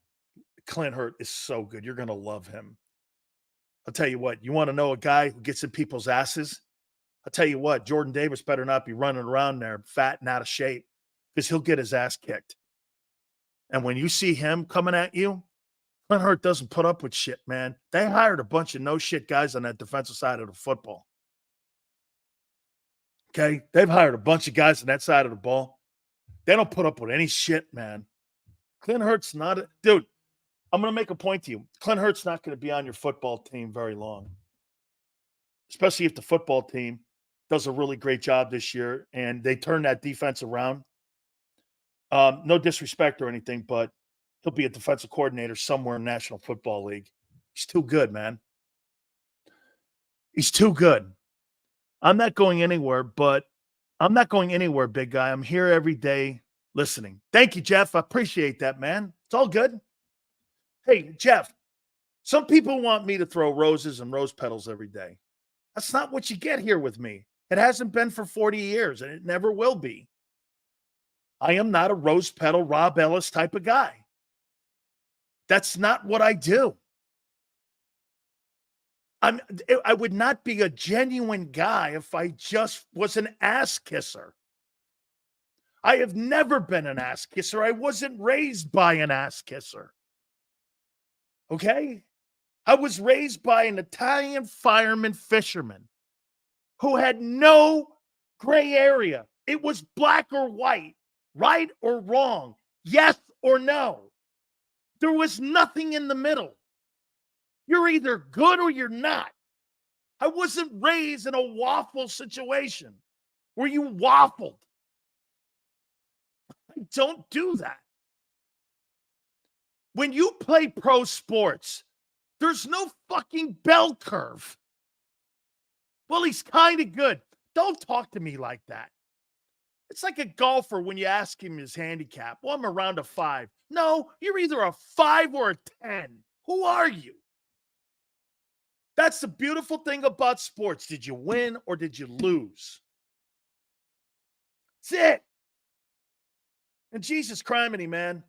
Clint Hurt is so good. You're going to love him. I'll tell you what, you want to know a guy who gets in people's asses? I'll tell you what, Jordan Davis better not be running around there fat and out of shape because he'll get his ass kicked. And when you see him coming at you, Clint Hurt doesn't put up with shit, man. They hired a bunch of no-shit guys on that defensive side of the football. Okay? They've hired a bunch of guys on that side of the ball. They don't put up with any shit, man. Clint Hurt's not a – dude, I'm going to make a point to you. Clint Hurt's not going to be on your football team very long, especially if the football team does a really great job this year and they turn that defense around. No disrespect or anything, but he'll be a defensive coordinator somewhere in the National Football League. He's too good, man. He's too good. I'm not going anywhere, big guy. I'm here every day listening. Thank you, Jeff. I appreciate that, man. It's all good. Hey, Jeff, some people want me to throw roses and rose petals every day. That's not what you get here with me. It hasn't been for 40 years, and it never will be. I am not a rose petal, Rob Ellis type of guy. That's not what I do. I would not be a genuine guy if I just was an ass kisser. I have never been an ass kisser. I wasn't raised by an ass kisser. Okay? I was raised by an Italian fireman fisherman who had no gray area. It was black or white, right or wrong, yes or no. There was nothing in the middle. You're either good or you're not. I wasn't raised in a waffle situation where you waffled. I don't do that. When you play pro sports, there's no fucking bell curve. Well, he's kind of good. Don't talk to me like that. It's like a golfer when you ask him his handicap. Well, I'm around a 5. No, you're either a 5 or a 10. Who are you? That's the beautiful thing about sports. Did you win or did you lose? That's it. And Jesus criminy, man.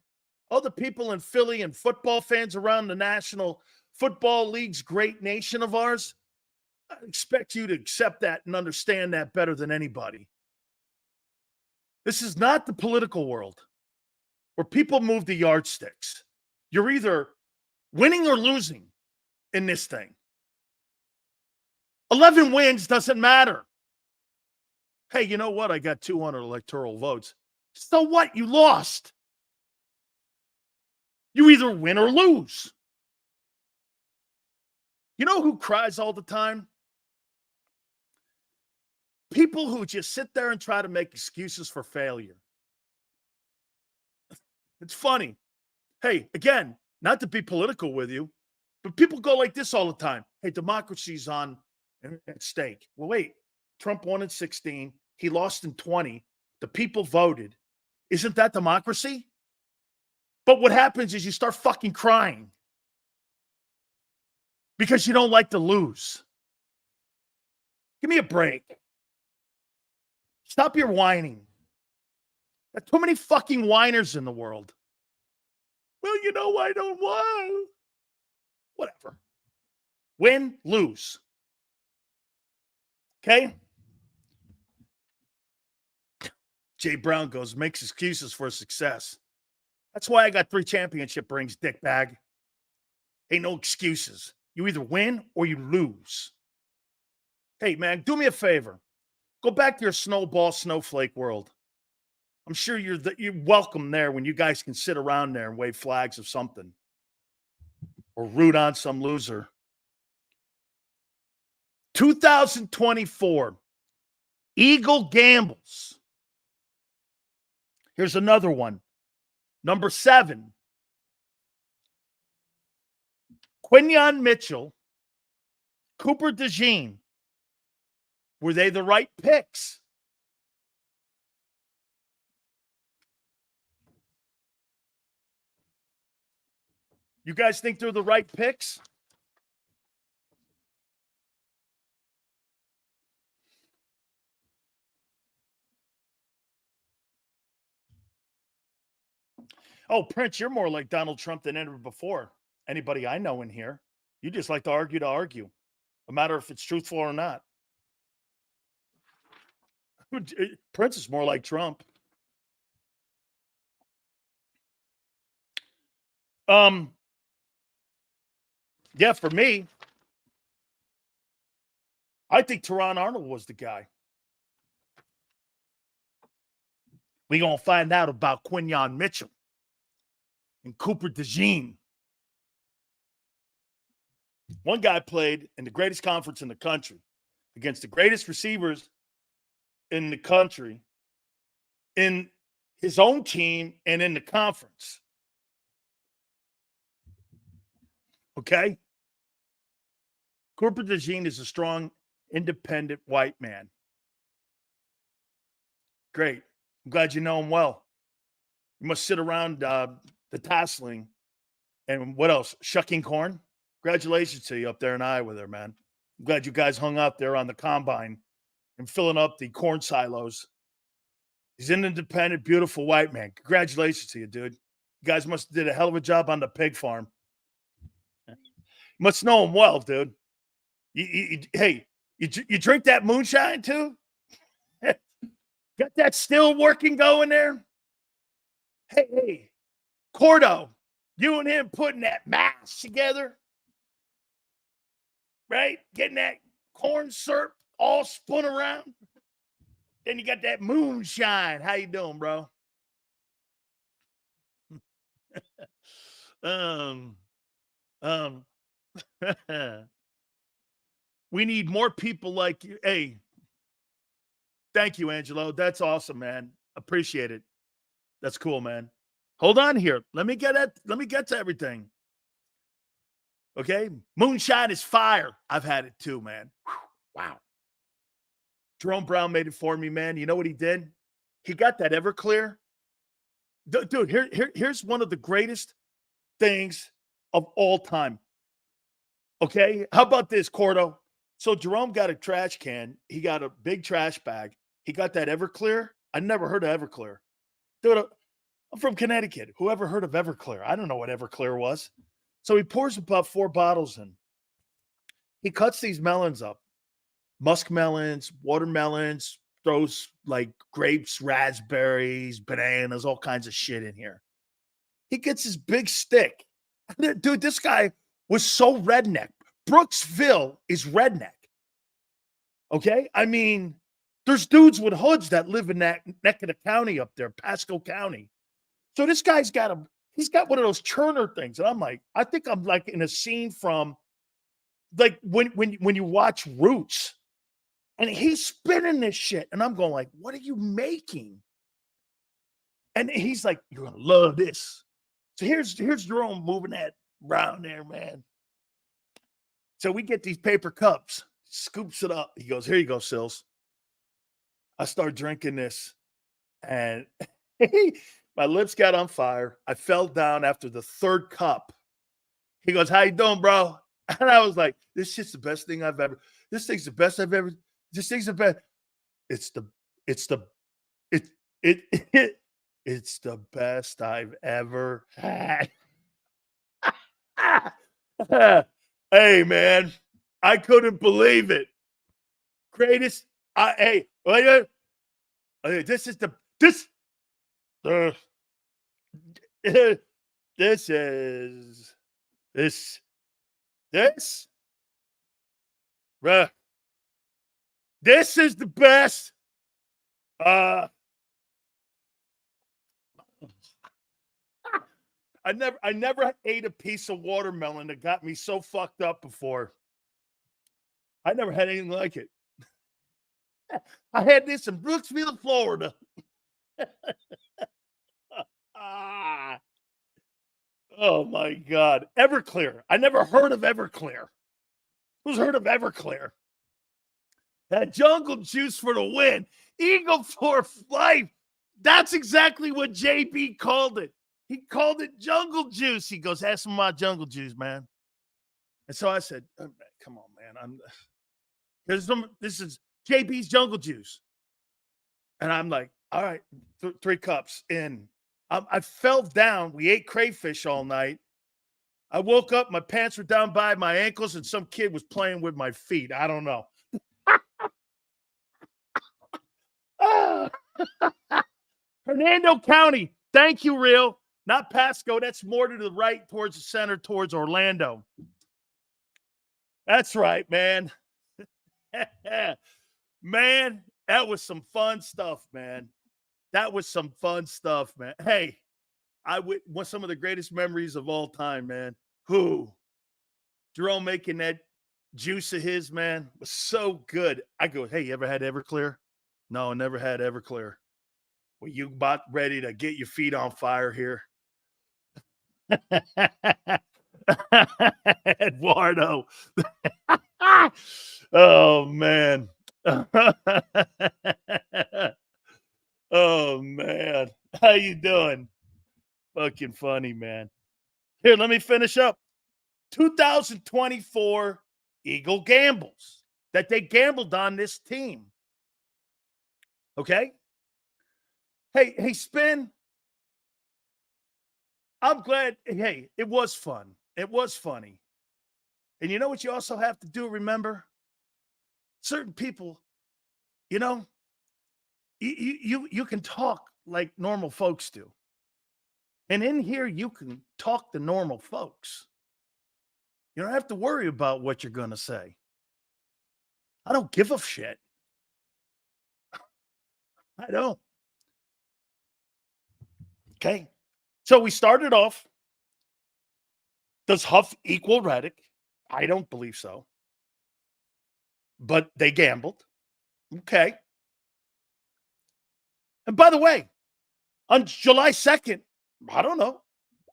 All the people in Philly and football fans around the National Football League's great nation of ours, I expect you to accept that and understand that better than anybody. This is not the political world where people move the yardsticks. You're either winning or losing in this thing. 11 wins doesn't matter. Hey, you know what? I got 200 electoral votes. So what? You lost. You either win or lose. You know who cries all the time? People who just sit there and try to make excuses for failure. It's funny. Hey, again, not to be political with you, but people go like this all the time. Hey, democracy's at stake. Well, wait. Trump won in 16. He lost in 20. The people voted. Isn't that democracy? But what happens is you start fucking crying because you don't like to lose. Give me a break. Stop your whining. There's too many fucking whiners in the world. Well, you know, I don't want. Whatever. Win, lose. Okay? Jay Brown goes, makes excuses for success. That's why I got 3 championship rings, dickbag. Ain't no excuses. You either win or you lose. Hey, man, do me a favor. Go back to your snowflake world. I'm sure you're welcome there when you guys can sit around there and wave flags of something or root on some loser. 2024, Eagle gambles. Here's another one. Number 7, Quinyon Mitchell, Cooper DeJean. Were they the right picks? You guys think they're the right picks? Oh, Prince, you're more like Donald Trump than ever before. Anybody I know in here. You just like to argue, no matter if it's truthful or not. Prince is more like Trump. Yeah, for me, I think Teron Arnold was the guy. We're going to find out about Quinyon Mitchell and Cooper DeJean. One guy played in the greatest conference in the country against the greatest receivers in the country, in his own team, and in the conference. Okay? Cooper DeJean is a strong, independent white man. Great. I'm glad you know him well. You must sit around the tasseling and what else? Shucking corn? Congratulations to you up there in Iowa there, man. I'm glad you guys hung out there on the combine and filling up the corn silos. He's an independent, beautiful white man. Congratulations to you, dude. You guys must have did a hell of a job on the pig farm. You must know him well, dude. Hey, you drink that moonshine too? Got that still working going there? Hey, Cordo, you and him putting that mash together, right? Getting that corn syrup all spun around. Then you got that moonshine. How you doing, bro? We need more people like you. Hey, thank you, Angelo. That's awesome, man. Appreciate it. That's cool, man. Hold on here. Let me get to everything. Okay? Moonshine is fire. I've had it too, man. Whew, wow. Jerome Brown made it for me, man. You know what he did? He got that Everclear. Dude, here's one of the greatest things of all time. Okay? How about this, Cordo? So Jerome got a trash can. He got a big trash bag. He got that Everclear. I never heard of Everclear. Dude, I'm from Connecticut. Whoever heard of Everclear? I don't know what Everclear was. So he pours about 4 bottles in. He cuts these melons up. Muskmelons, watermelons, throws like grapes, raspberries, bananas, all kinds of shit in here. He gets his big stick. Dude, this guy was so redneck. Brooksville is redneck. Okay? I mean, there's dudes with hoods that live in that neck of the county up there, Pasco County. So this guy's got he's got one of those churner things. And I'm like, I think I'm like in a scene from like when you watch Roots, and he's spinning this shit. And I'm going like, what are you making? And he's like, you're gonna love this. So here's Jerome moving that brown there, man. So we get these paper cups, scoops it up. He goes, here you go, Sills. I start drinking this, and my lips got on fire. I fell down after the third cup. He goes, how you doing, bro? And I was like, this shit's the best thing I've ever. This thing's the best I've ever. This thing's the best. It's the best I've ever had. Hey, man, I couldn't believe it. Greatest. Hey, this is the this. This is this. Bruh. This is the best. I never ate a piece of watermelon that got me so fucked up before. I never had anything like it. I had this in Brooksville, Florida. Oh my God. Everclear. I never heard of Everclear. Who's heard of Everclear? That jungle juice for the win. Eagle for life. That's exactly what JB called it. He called it jungle juice. He goes, have some of my jungle juice, man. And so I said, oh, come on, man. This is JB's jungle juice. And I'm like, all right, 3 cups in. I fell down. We ate crayfish all night. I woke up. My pants were down by my ankles, and some kid was playing with my feet. I don't know. Hernando County. Thank you, Real. Not Pasco. That's more to the right towards the center, towards Orlando. That's right, man. Man, that was some fun stuff, man. That was some fun stuff, man. Hey, one some of the greatest memories of all time, man. Jerome making that juice of his, man, was so good. I go, hey, you ever had Everclear? No, I never had Everclear. Well, you about ready to get your feet on fire here. Eduardo. Oh, man. Oh, man. How you doing? Fucking funny, man. Here, let me finish up. 2024 Eagle gambles that they gambled on this team. Okay? Hey, Spin. I'm glad. Hey, it was fun. It was funny. And you know what you also have to do? Remember, certain people, you know, you can talk like normal folks do. And in here, you can talk to normal folks. You don't have to worry about what you're going to say. I don't give a shit. I don't. Okay. So we started off. Does Huff equal Reddick? I don't believe so. But they gambled. Okay. And by the way, on July 2nd, I don't know.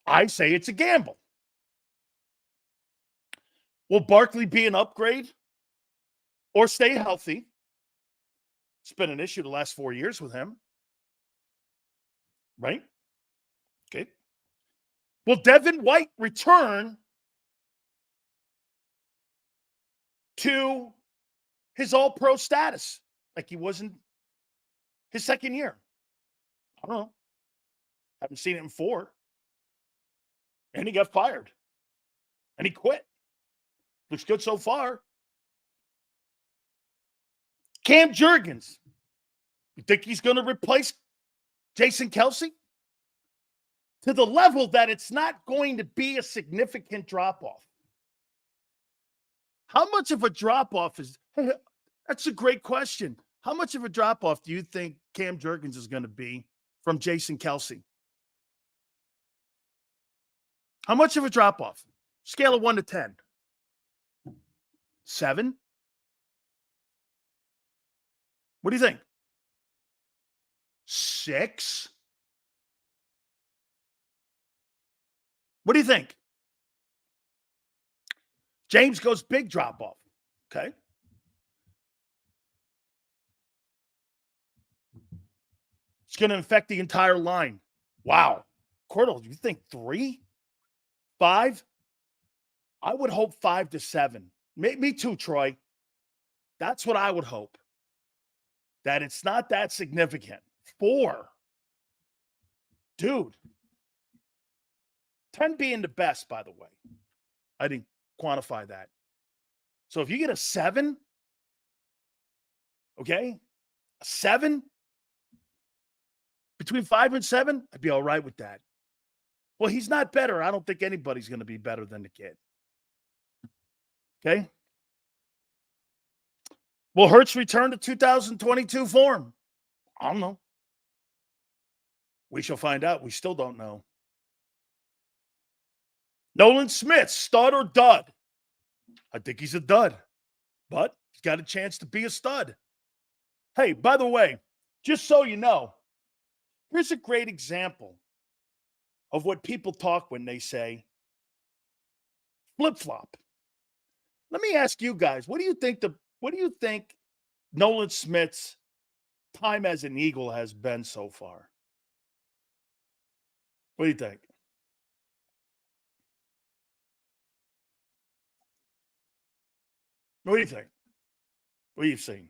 I say it's a gamble. Will Barkley be an upgrade or stay healthy? It's been an issue the last 4 years with him. Right? Okay. Will Devin White return to his all-pro status like he wasn't his second year? I don't know. Haven't seen it in 4. And he got fired. And he quit. Looks good so far. Cam Jurgens. You think he's going to replace Jason Kelce? To the level that it's not going to be a significant drop-off. How much of a drop-off is... That's a great question. How much of a drop-off do you think Cam Jurgens is going to be from Jason Kelsey? How much of a drop-off? Scale of 1 to 10. 7? What do you think? 6? What do you think? James goes big drop-off. Okay. It's going to infect the entire line. Wow. Cordell, you think 3? 5? I would hope 5 to 7. Me too, Troy. That's what I would hope. That it's not that significant. 4. Dude. 10 being the best, by the way. I didn't quantify that. So if you get a 7, okay, a 7, between 5 and 7, I'd be all right with that. Well, he's not better. I don't think anybody's going to be better than the kid. Okay? Will Hurts return to 2022 form? I don't know. We shall find out. We still don't know. Nolan Smith, stud or dud? I think he's a dud, but he's got a chance to be a stud. Hey, by the way, just so you know, here's a great example of what people talk when they say flip-flop. Let me ask you guys, what do you think Nolan Smith's time as an Eagle has been so far? What do you think? What do you think? What have you seen?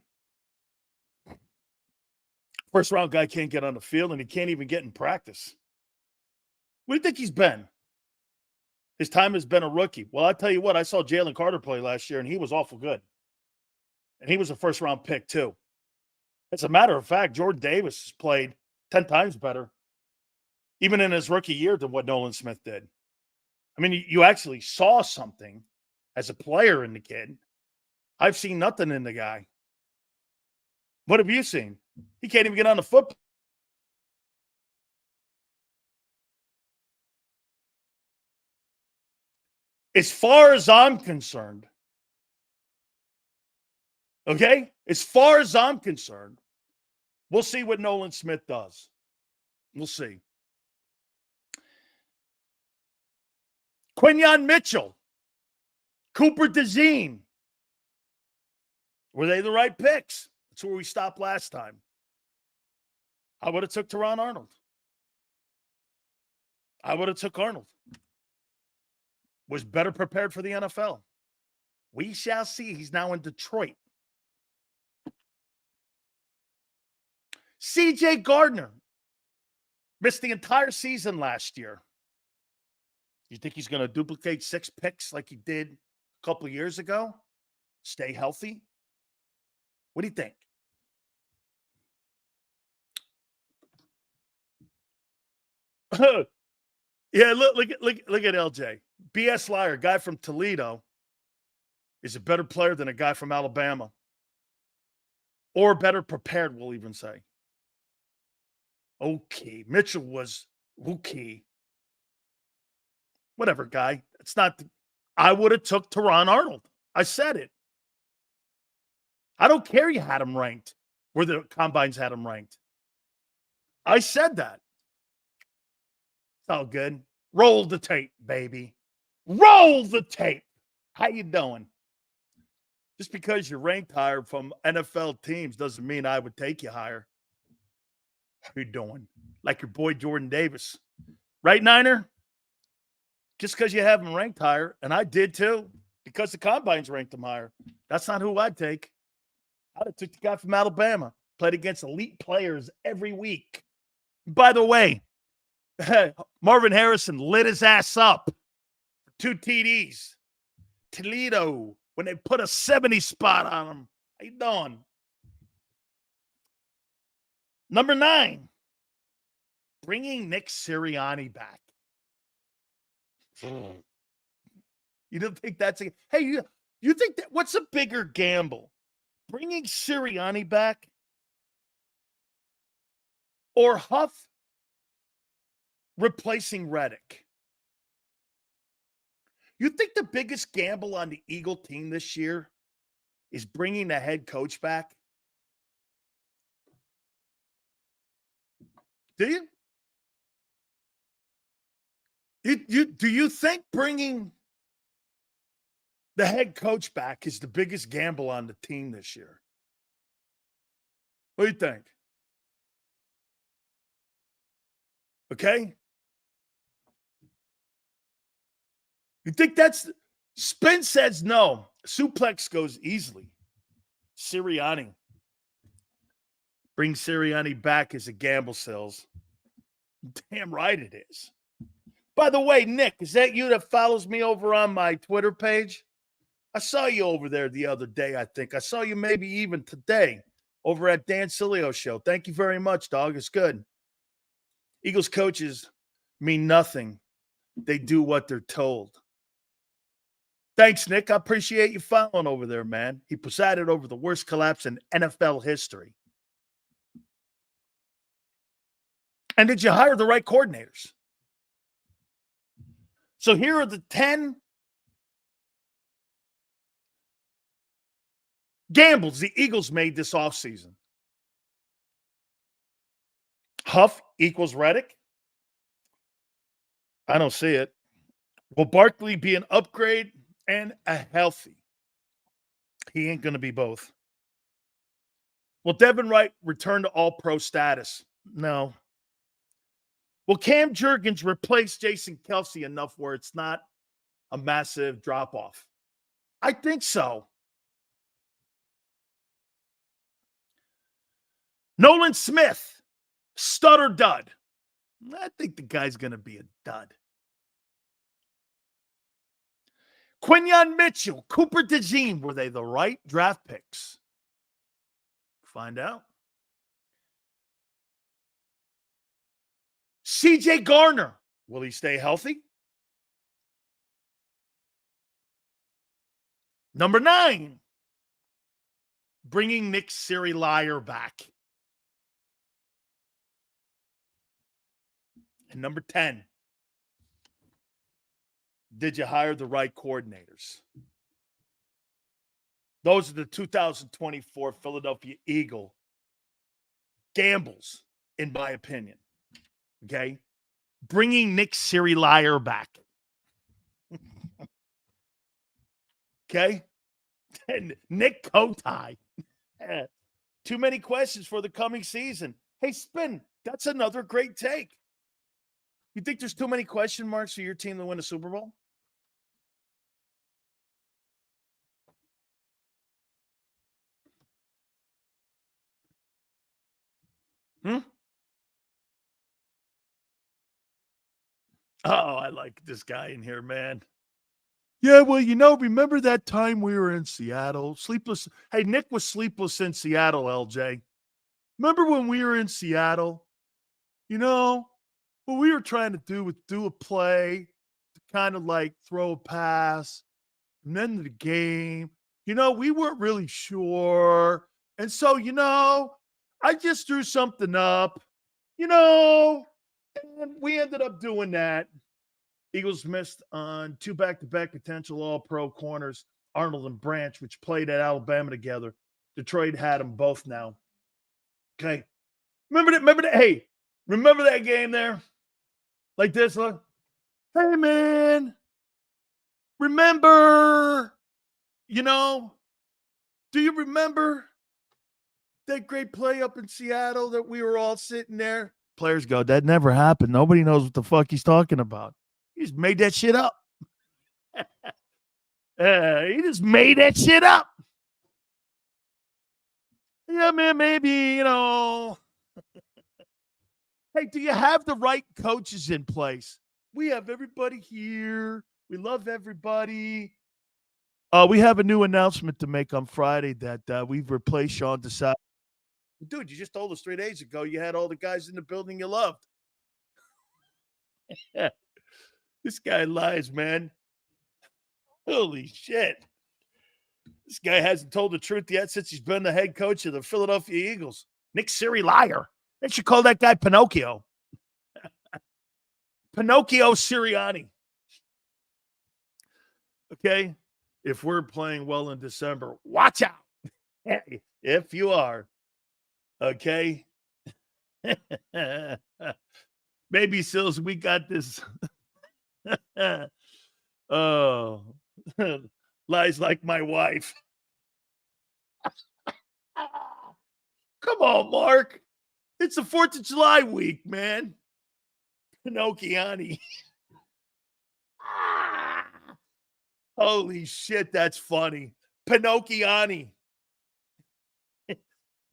First round guy can't get on the field and he can't even get in practice. What do you think he's been? His time has been a rookie. Well, I'll tell you what, I saw Jalen Carter play last year and he was awful good. And he was a first round pick too. As a matter of fact, Jordan Davis has played 10 times better, even in his rookie year, than what Nolan Smith did. I mean, you actually saw something as a player in the kid. I've seen nothing in the guy. What have you seen? He can't even get on the football. As far as I'm concerned, okay? As far as I'm concerned, we'll see what Nolan Smith does. We'll see. Quinyon Mitchell, Cooper DeZean. Were they the right picks? That's where we stopped last time. I would have took Teron Arnold. I would have took Arnold. Was better prepared for the NFL. We shall see. He's now in Detroit. C.J. Gardner missed the entire season last year. You think he's going to duplicate 6 picks like he did a couple of years ago? Stay healthy? What do you think? Yeah, look at LJ. B.S. Liar, guy from Toledo, is a better player than a guy from Alabama. Or better prepared, we'll even say. Okay. Mitchell was okay. Whatever, guy. It's not. I would have took Teron Arnold. I said it. I don't care you had him ranked where the combines had him ranked. I said that. It's all good. Roll the tape, baby. Roll the tape. How you doing? Just because you're ranked higher from NFL teams doesn't mean I would take you higher. How you doing? Like your boy Jordan Davis. Right, Niner? Just because you have him ranked higher, and I did too, because the combines ranked him higher. That's not who I'd take. I'd have took the guy from Alabama. Played against elite players every week. By the way, Marvin Harrison lit his ass up. 2 TDs. Toledo, when they put a 70 spot on him. How you doing? Number 9, bringing Nick Sirianni back. You don't think that's a – hey, you think that – what's a bigger gamble? bringing Sirianni back or Huff replacing Reddick? You think the biggest gamble on the Eagle team this year is bringing the head coach back? Do you? Do you think bringing the head coach back is the biggest gamble on the team this year? What do you think? Okay. You think that's spin says no. Suplex goes easily. Sirianni. Bring Sirianni back as a gamble sells. Damn right it is. By the way, Nick, is that you that follows me over on my Twitter page? I saw you over there the other day, I think. I saw you maybe even today over at Dan Sileo show. Thank you very much, dog. It's good. Eagles coaches mean nothing. They do what they're told. Thanks, Nick. I appreciate you following over there, man. He presided over the worst collapse in NFL history. And did you hire the right coordinators? So here are the 10 gambles the Eagles made this offseason. Huff equals Reddick? I don't see it. Will Barkley be an upgrade and a healthy? He ain't going to be both. Will Devin Wright return to all-pro status? No. Will Cam Jurgens replace Jason Kelce enough where it's not a massive drop-off? I think so. Nolan Smith, stud or dud? I think the guy's going to be a dud. Quinyon Mitchell, Cooper DeJean, were they the right draft picks? Find out. CJ Garner, will he stay healthy? Number 9, bringing Nick Sirianni back. And number 10, did you hire the right coordinators? Those are the 2024 Philadelphia Eagle gambles, in my opinion. Okay? Bringing Nick Sirianni back. Okay? And Nick Kotai. Too many questions for the coming season. Hey, Spin, that's another great take. You think there's too many question marks for your team to win a Super Bowl? Oh, I like this guy in here, man. Yeah, well, remember that time we were in Seattle? Sleepless. Hey, Nick was sleepless in Seattle, LJ. Remember when we were in Seattle? What we were trying to do was do a play to kind of like throw a pass and then the game. We weren't really sure. And so, I just threw something up, and we ended up doing that. Eagles missed on 2 back-to-back potential all-pro corners, Arnold and Branch, which played at Alabama together. Detroit had them both now. Okay. Remember that? Hey, remember that game there? Like this, look. Hey, man. Remember, do you remember that great play up in Seattle that we were all sitting there? Players go, that never happened. Nobody knows what the fuck he's talking about. He just made that shit up. He just made that shit up. Yeah, man, maybe, Hey, do you have the right coaches in place? We have everybody here. We love everybody. We have a new announcement to make on Friday that we've replaced Sean Desai. Dude, you just told us 3 days ago you had all the guys in the building you loved. This guy lies, man. Holy shit. This guy hasn't told the truth yet since he's been the head coach of the Philadelphia Eagles. Nick Siri liar. They should call that guy Pinocchio. Pinocchio Sirianni. Okay? If we're playing well in December, watch out. Hey, if you are. Okay? Maybe, Sills, we got this. Oh. Lies like my wife. Come on, Mark. It's the 4th of July week, man. Pinocchiani. Holy shit, that's funny. Pinocchiani.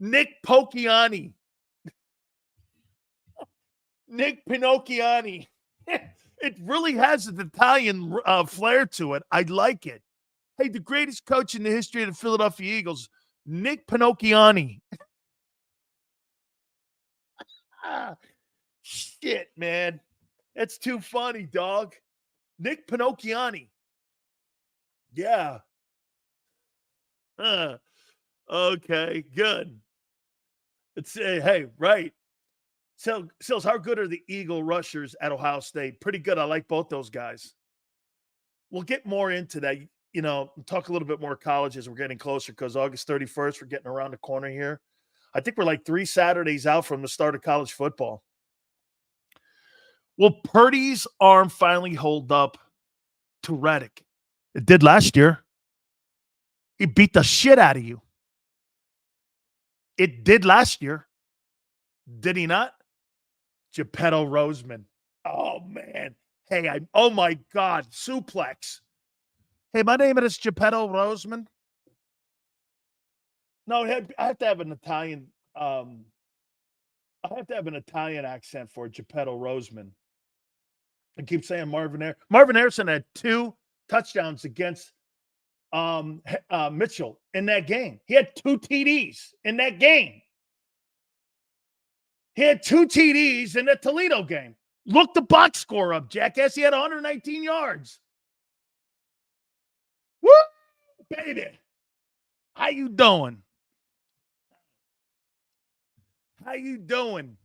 Nick Pocchiani. Nick Pinocchiani. It really has an Italian flair to it. I like it. Hey, the greatest coach in the history of the Philadelphia Eagles, Nick Pinocchiani. Shit, man. That's too funny, dog. Nick Pinocchiani. Yeah. Okay, good. Let's say, hey, right. Sills, how good are the Eagle rushers at Ohio State? Pretty good. I like both those guys. We'll get more into that. You know, talk a little bit more college as we're getting closer because August 31st, we're getting around the corner here. I think we're like 3 Saturdays out from the start of college football. Will Purdy's arm finally hold up to Reddick? It did last year. He beat the shit out of you. It did last year. Did he not? Geppetto Roseman. Oh, man. Hey, oh, my God. Suplex. Hey, my name is Geppetto Roseman. No, I have to have an Italian. I have to have an Italian accent for Geppetto Roseman. I keep saying Marvin Harrison. Marvin Harrison had 2 touchdowns against Mitchell in that game. He had 2 TDs in that game. He had 2 TDs in the Toledo game. Look the box score up, jackass. He had 119 yards. Woo, baby. How you doing? How you doing?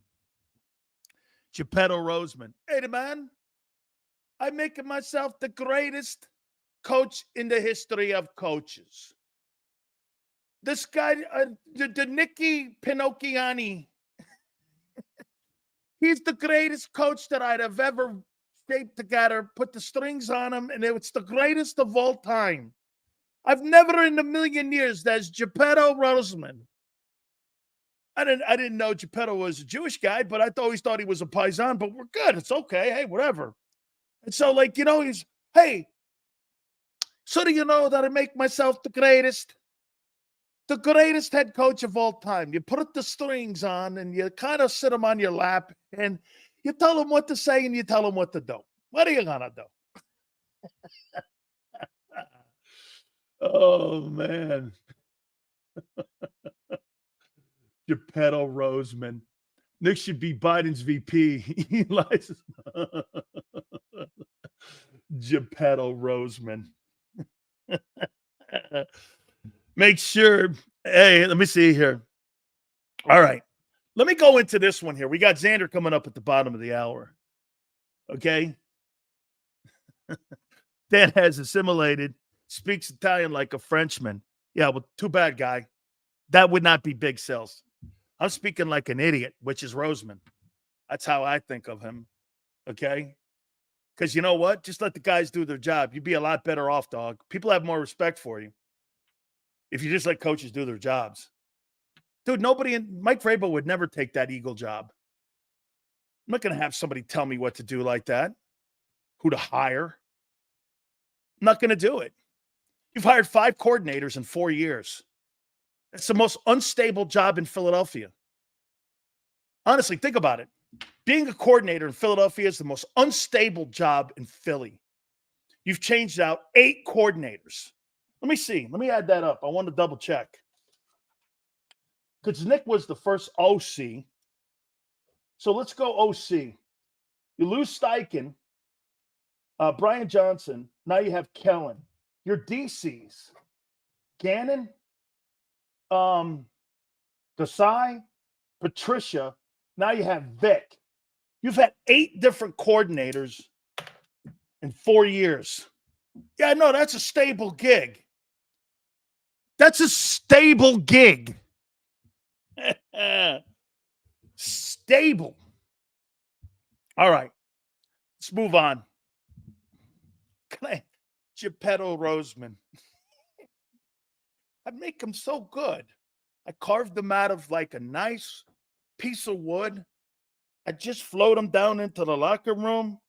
Geppetto Roseman. Hey, man. I'm making myself the greatest coach in the history of coaches. This guy, the Nicky Pinocchiani, he's the greatest coach that I'd have ever shaped together, put the strings on him, and it's the greatest of all time. I've never in a million years, that's Geppetto Roseman. I didn't know Geppetto was a Jewish guy, but I always thought he was a paisan, but we're good. It's okay. Hey, whatever. And so, like, you know, he's, hey, so do you know that I make myself the greatest head coach of all time? You put the strings on and you kind of sit them on your lap and you tell them what to say and you tell them what to do. What are you going to do? Oh, man. Geppetto Roseman. Nick should be Biden's VP. He lies. Geppetto Roseman. Make sure. Hey, let me see here. All right. Let me go into this one here. We got Xander coming up at the bottom of the hour. Okay. Dan has assimilated, speaks Italian like a Frenchman. Yeah, well, too bad, guy. That would not be big sales. I'm speaking like an idiot, which is Roseman. That's how I think of him. Okay. Because you know what? Just let the guys do their job. You'd be a lot better off, dog. People have more respect for you if you just let coaches do their jobs. Dude, Mike Vrabel would never take that Eagle job. I'm not going to have somebody tell me what to do like that, who to hire. I'm not going to do it. You've hired 5 coordinators in 4 years. It's the most unstable job in Philadelphia. Honestly, think about it. Being a coordinator in Philadelphia is the most unstable job in Philly. You've changed out 8 coordinators. Let me see. Let me add that up. I want to double check. Because Nick was the first OC. So let's go OC. You lose Steichen, Brian Johnson. Now you have Kellen. Your DCs. Gannon, Desai, Patricia. Now you have Vic. You've had 8 different coordinators in 4 years. Yeah, no, that's a stable gig. That's a stable gig. Stable. All right. Let's move on. Geppetto Roseman. I make them so good. I carved them out of like a nice piece of wood. I just float them down into the locker room.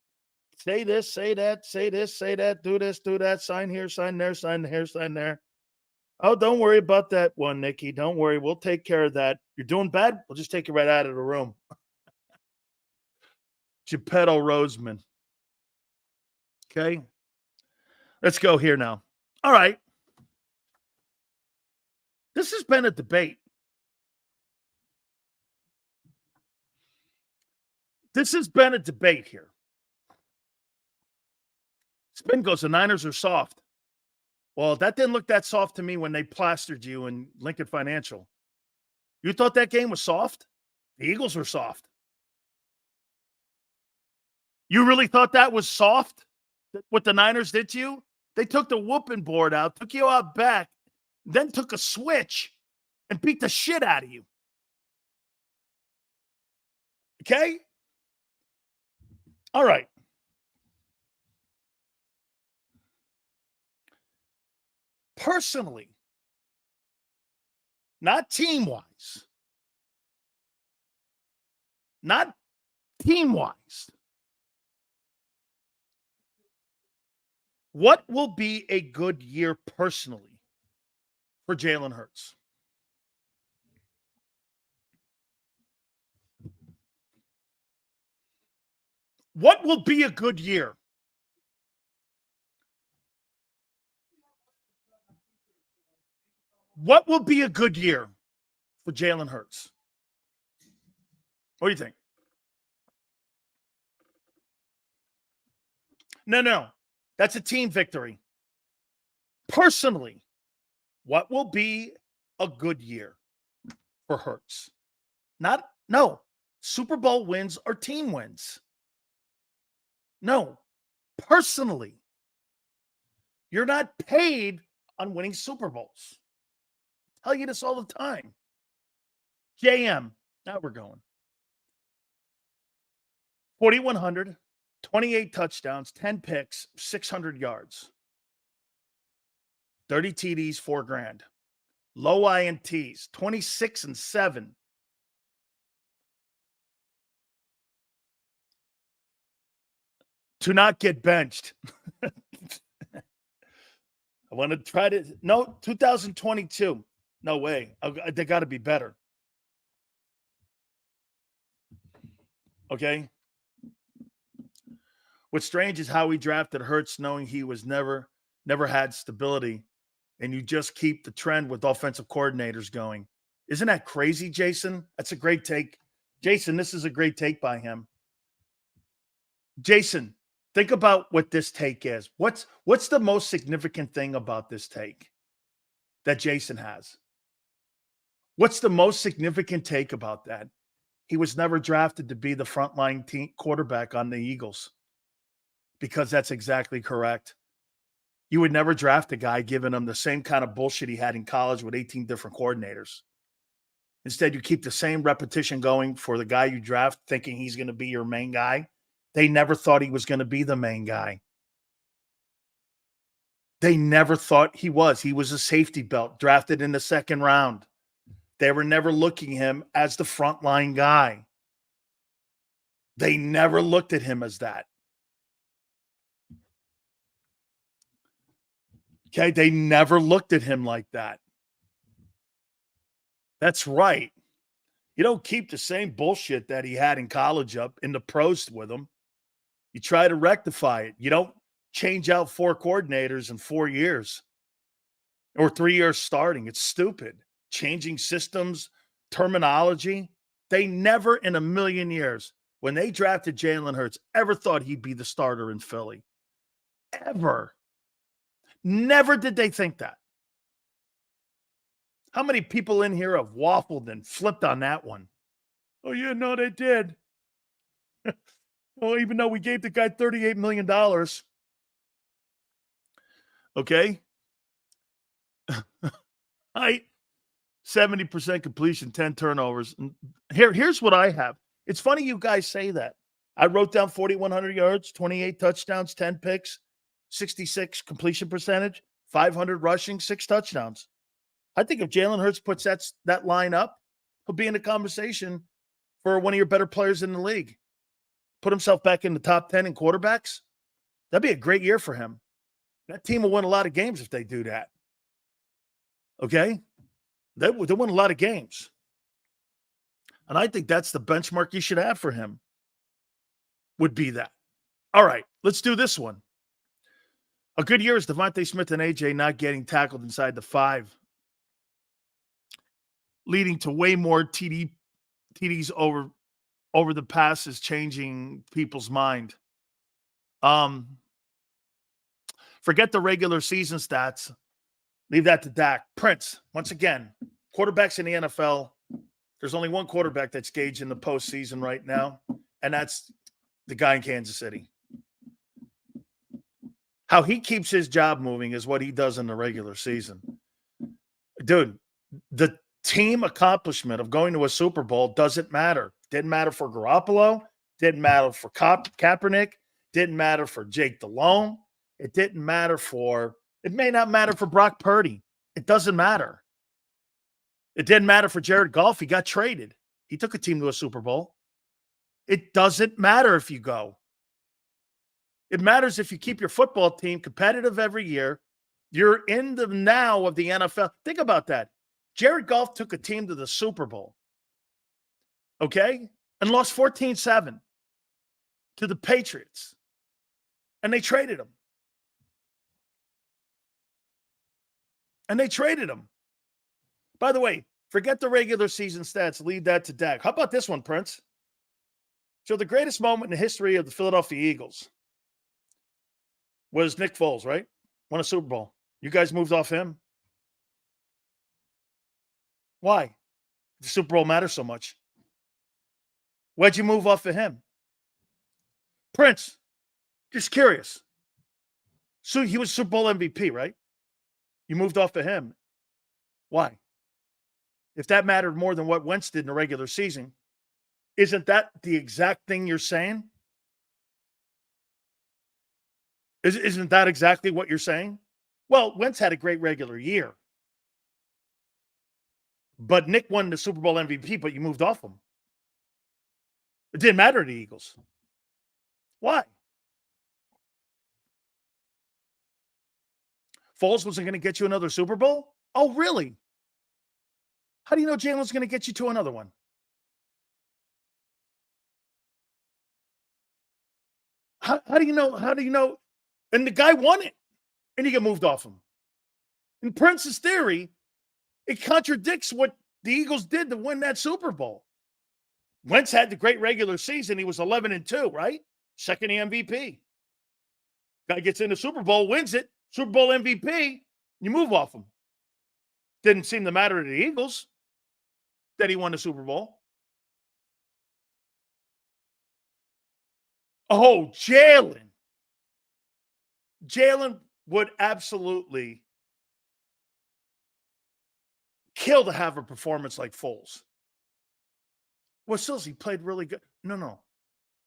Say this, say that, say this, say that, do this, do that, sign here, sign there, sign here, sign there. Oh, don't worry about that one, Nikki. Don't worry. We'll take care of that. You're doing bad? We'll just take you right out of the room. Geppetto Roseman. Okay. Let's go here now. All right. This has been a debate. This has been a debate here. Spin goes, the Niners are soft. Well, that didn't look that soft to me when they plastered you in Lincoln Financial. You thought that game was soft? The Eagles were soft. You really thought that was soft? What the Niners did to you? They took the whooping board out, took you out back, then took a switch and beat the shit out of you. Okay? All right. Personally, not team-wise, what will be a good year personally for Jalen Hurts? What will be a good year? What will be a good year for Jalen Hurts? What do you think? No. That's a team victory. Personally, what will be a good year for Hurts? No. Super Bowl wins or team wins. No. Personally, you're not paid on winning Super Bowls. I tell you this all the time. JM, now we're going. 4,100, 28 touchdowns, 10 picks, 600 yards. 30 TDs, $4,000. Low INTs, 26 and 7. To not get benched. I want to try to. No, 2022. No way. They got to be better. Okay. What's strange is how we drafted Hurts knowing he was never had stability, and you just keep the trend with offensive coordinators going. Isn't that crazy, Jason? That's a great take. Jason, this is a great take by him. Jason, think about what this take is. What's the most significant thing about this take that Jason has? What's the most significant take about that? He was never drafted to be the frontline team quarterback on the Eagles, because that's exactly correct. You would never draft a guy giving him the same kind of bullshit he had in college with 18 different coordinators. Instead, you keep the same repetition going for the guy you draft, thinking he's going to be your main guy. They never thought he was going to be the main guy. They never thought he was. He was a safety belt drafted in the second round. They were never looking at him as the frontline guy. They never looked at him as that. Okay, they never looked at him like that. That's right. You don't keep the same bullshit that he had in college up in the pros with him. You try to rectify it. You don't change out 4 coordinators in 4 years or 3 years starting. It's stupid. Changing systems, terminology. They never in a million years, when they drafted Jalen Hurts, ever thought he'd be the starter in Philly. Ever. Never did they think that. How many people in here have waffled and flipped on that one? Oh, yeah, no, they did. Well, even though we gave the guy $38 million. Okay. 70% completion, 10 turnovers. And here's what I have. It's funny you guys say that. I wrote down 4,100 yards, 28 touchdowns, 10 picks, 66 completion percentage, 500 rushing, 6 touchdowns. I think if Jalen Hurts puts that line up, he'll be in the conversation for one of your better players in the league. Put himself back in the top 10 in quarterbacks. That'd be a great year for him. That team will win a lot of games if they do that. Okay? They'll win a lot of games. And I think that's the benchmark you should have for him, would be that. All right, let's do this one. A good year is Devontae Smith and AJ not getting tackled inside the 5, leading to way more TDs over the passes, changing people's mind. Forget the regular season stats. Leave that to Dak. Prince, once again, quarterbacks in the NFL, there's only one quarterback that's gauged in the postseason right now, and that's the guy in Kansas City. How he keeps his job moving is what he does in the regular season. Dude, the team accomplishment of going to a Super Bowl doesn't matter. Didn't matter for Garoppolo. Didn't matter for Kaepernick. Didn't matter for Jake Delhomme. It didn't matter for – it may not matter for Brock Purdy. It doesn't matter. It didn't matter for Jared Goff. He got traded. He took a team to a Super Bowl. It doesn't matter if you go. It matters if you keep your football team competitive every year. You're in the now of the NFL. Think about that. Jared Goff took a team to the Super Bowl, okay, and lost 14-7 to the Patriots, and they traded him. By the way, forget the regular season stats. Leave that to Dak. How about this one, Prince? So the greatest moment in the history of the Philadelphia Eagles was Nick Foles, right? Won a Super Bowl. You guys moved off him. Why? The Super Bowl matters so much. Why'd you move off of him? Prince, just curious. So he was Super Bowl MVP, right? You moved off of him. Why? If that mattered more than what Wentz did in the regular season, isn't that the exact thing you're saying? Isn't that exactly what you're saying? Well, Wentz had a great regular year. But Nick won the Super Bowl MVP, but you moved off him. It didn't matter to the Eagles. Why? Foles wasn't going to get you another Super Bowl? Oh, really? How do you know Jalen's going to get you to another one? How do you know? How do you know? And the guy won it, and he got moved off him. In Prince's theory, it contradicts what the Eagles did to win that Super Bowl. Wentz had the great regular season. He was 11-2, right? Second MVP. Guy gets in the Super Bowl, wins it, Super Bowl MVP, you move off him. Didn't seem to matter to the Eagles that he won the Super Bowl. Oh, Jalen. Jalen would absolutely kill to have a performance like Foles. Well, still, he played really good. No.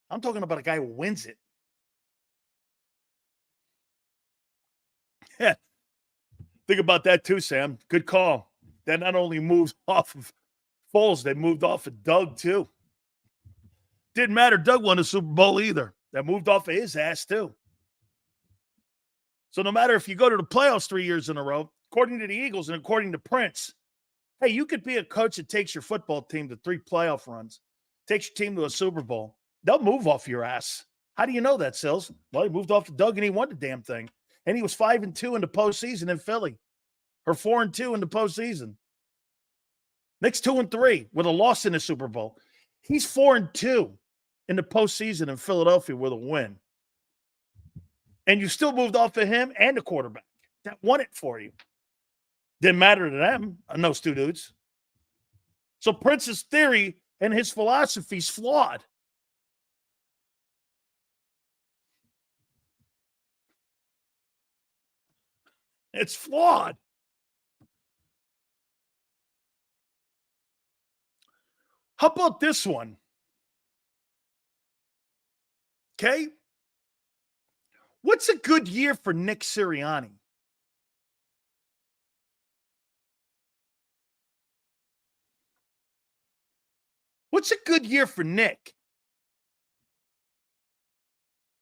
I'm talking about a guy who wins it. Yeah. Think about that too, Sam. Good call. That not only moves off of Foles, they moved off of Doug too. Didn't matter. Doug won a Super Bowl either. That moved off of his ass too. So no matter if you go to the playoffs 3 years in a row, according to the Eagles and according to Prince, hey, you could be a coach that takes your football team to 3 playoff runs, takes your team to a Super Bowl. They'll move off your ass. How do you know that, Sills? Well, he moved off to Doug and he won the damn thing. And he was 5-2 in the postseason in Philly. Or 4-2 in the postseason. Nick's 2-3 with a loss in the Super Bowl. He's 4-2 in the postseason in Philadelphia with a win. And you still moved off of him and the quarterback that won it for you. Didn't matter to them, those two dudes. So Prince's theory and his philosophy is flawed. It's flawed. How about this one? Okay. What's a good year for Nick Sirianni? What's a good year for Nick?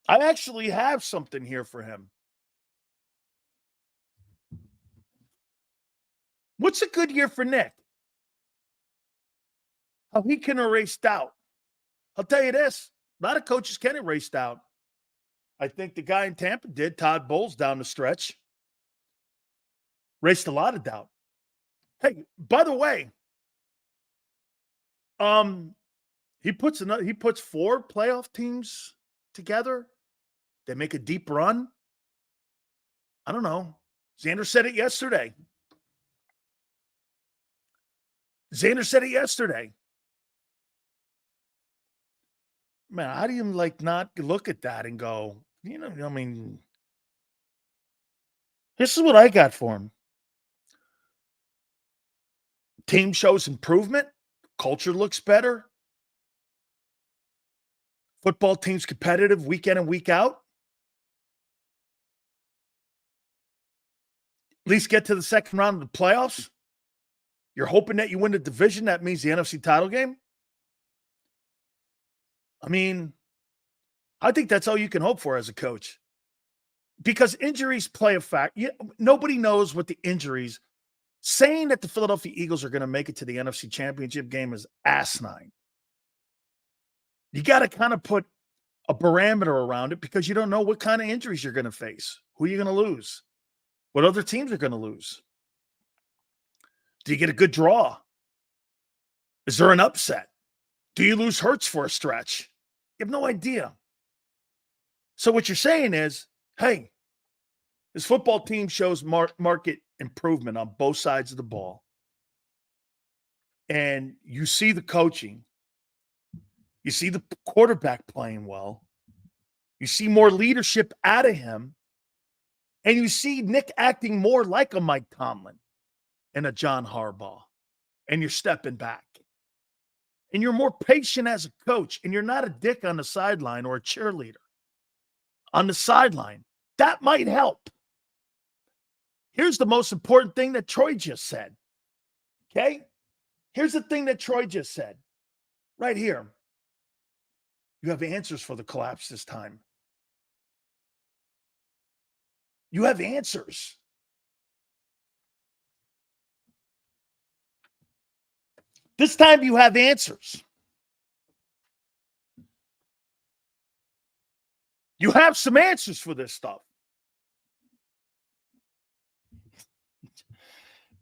I actually have something here for him. What's a good year for Nick? How he can erase doubt. I'll tell you this, a lot of coaches can erase doubt. I think the guy in Tampa did, Todd Bowles, down the stretch. Erased a lot of doubt. Hey, by the way, he puts 4 playoff teams together. They make a deep run. I don't know. Xander said it yesterday. Man, how do you not look at that and go, I mean, this is what I got for him. Team shows improvement. Culture looks better. Football team's competitive week in and week out. At least get to the second round of the playoffs. You're hoping that you win the division. That means the NFC title game. I mean, I think that's all you can hope for as a coach. Because injuries play a factor. Nobody knows what the injuries. Saying that the Philadelphia Eagles are going to make it to the NFC Championship game is asinine. You got to kind of put a parameter around it because you don't know what kind of injuries you're going to face. Who are you going to lose? What other teams are going to lose? Do you get a good draw? Is there an upset? Do you lose Hurts for a stretch? You have no idea. So what you're saying is, hey, this football team shows market improvement on both sides of the ball. And you see the coaching. You see the quarterback playing well. You see more leadership out of him. And you see Nick acting more like a Mike Tomlin and a John Harbaugh. And you're stepping back. And you're more patient as a coach. And you're not a dick on the sideline or a cheerleader on the sideline. That might help. Here's the most important thing that Troy just said. Okay? Here's the thing that Troy just said. Right here. You have answers for the collapse this time. You have answers. This time you have answers. You have some answers for this stuff.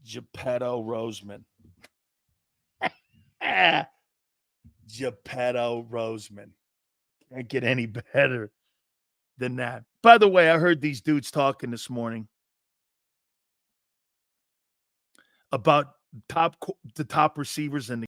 Geppetto Roseman. Geppetto Roseman. Can't get any better than that. By the way, I heard these dudes talking this morning about the top receivers in the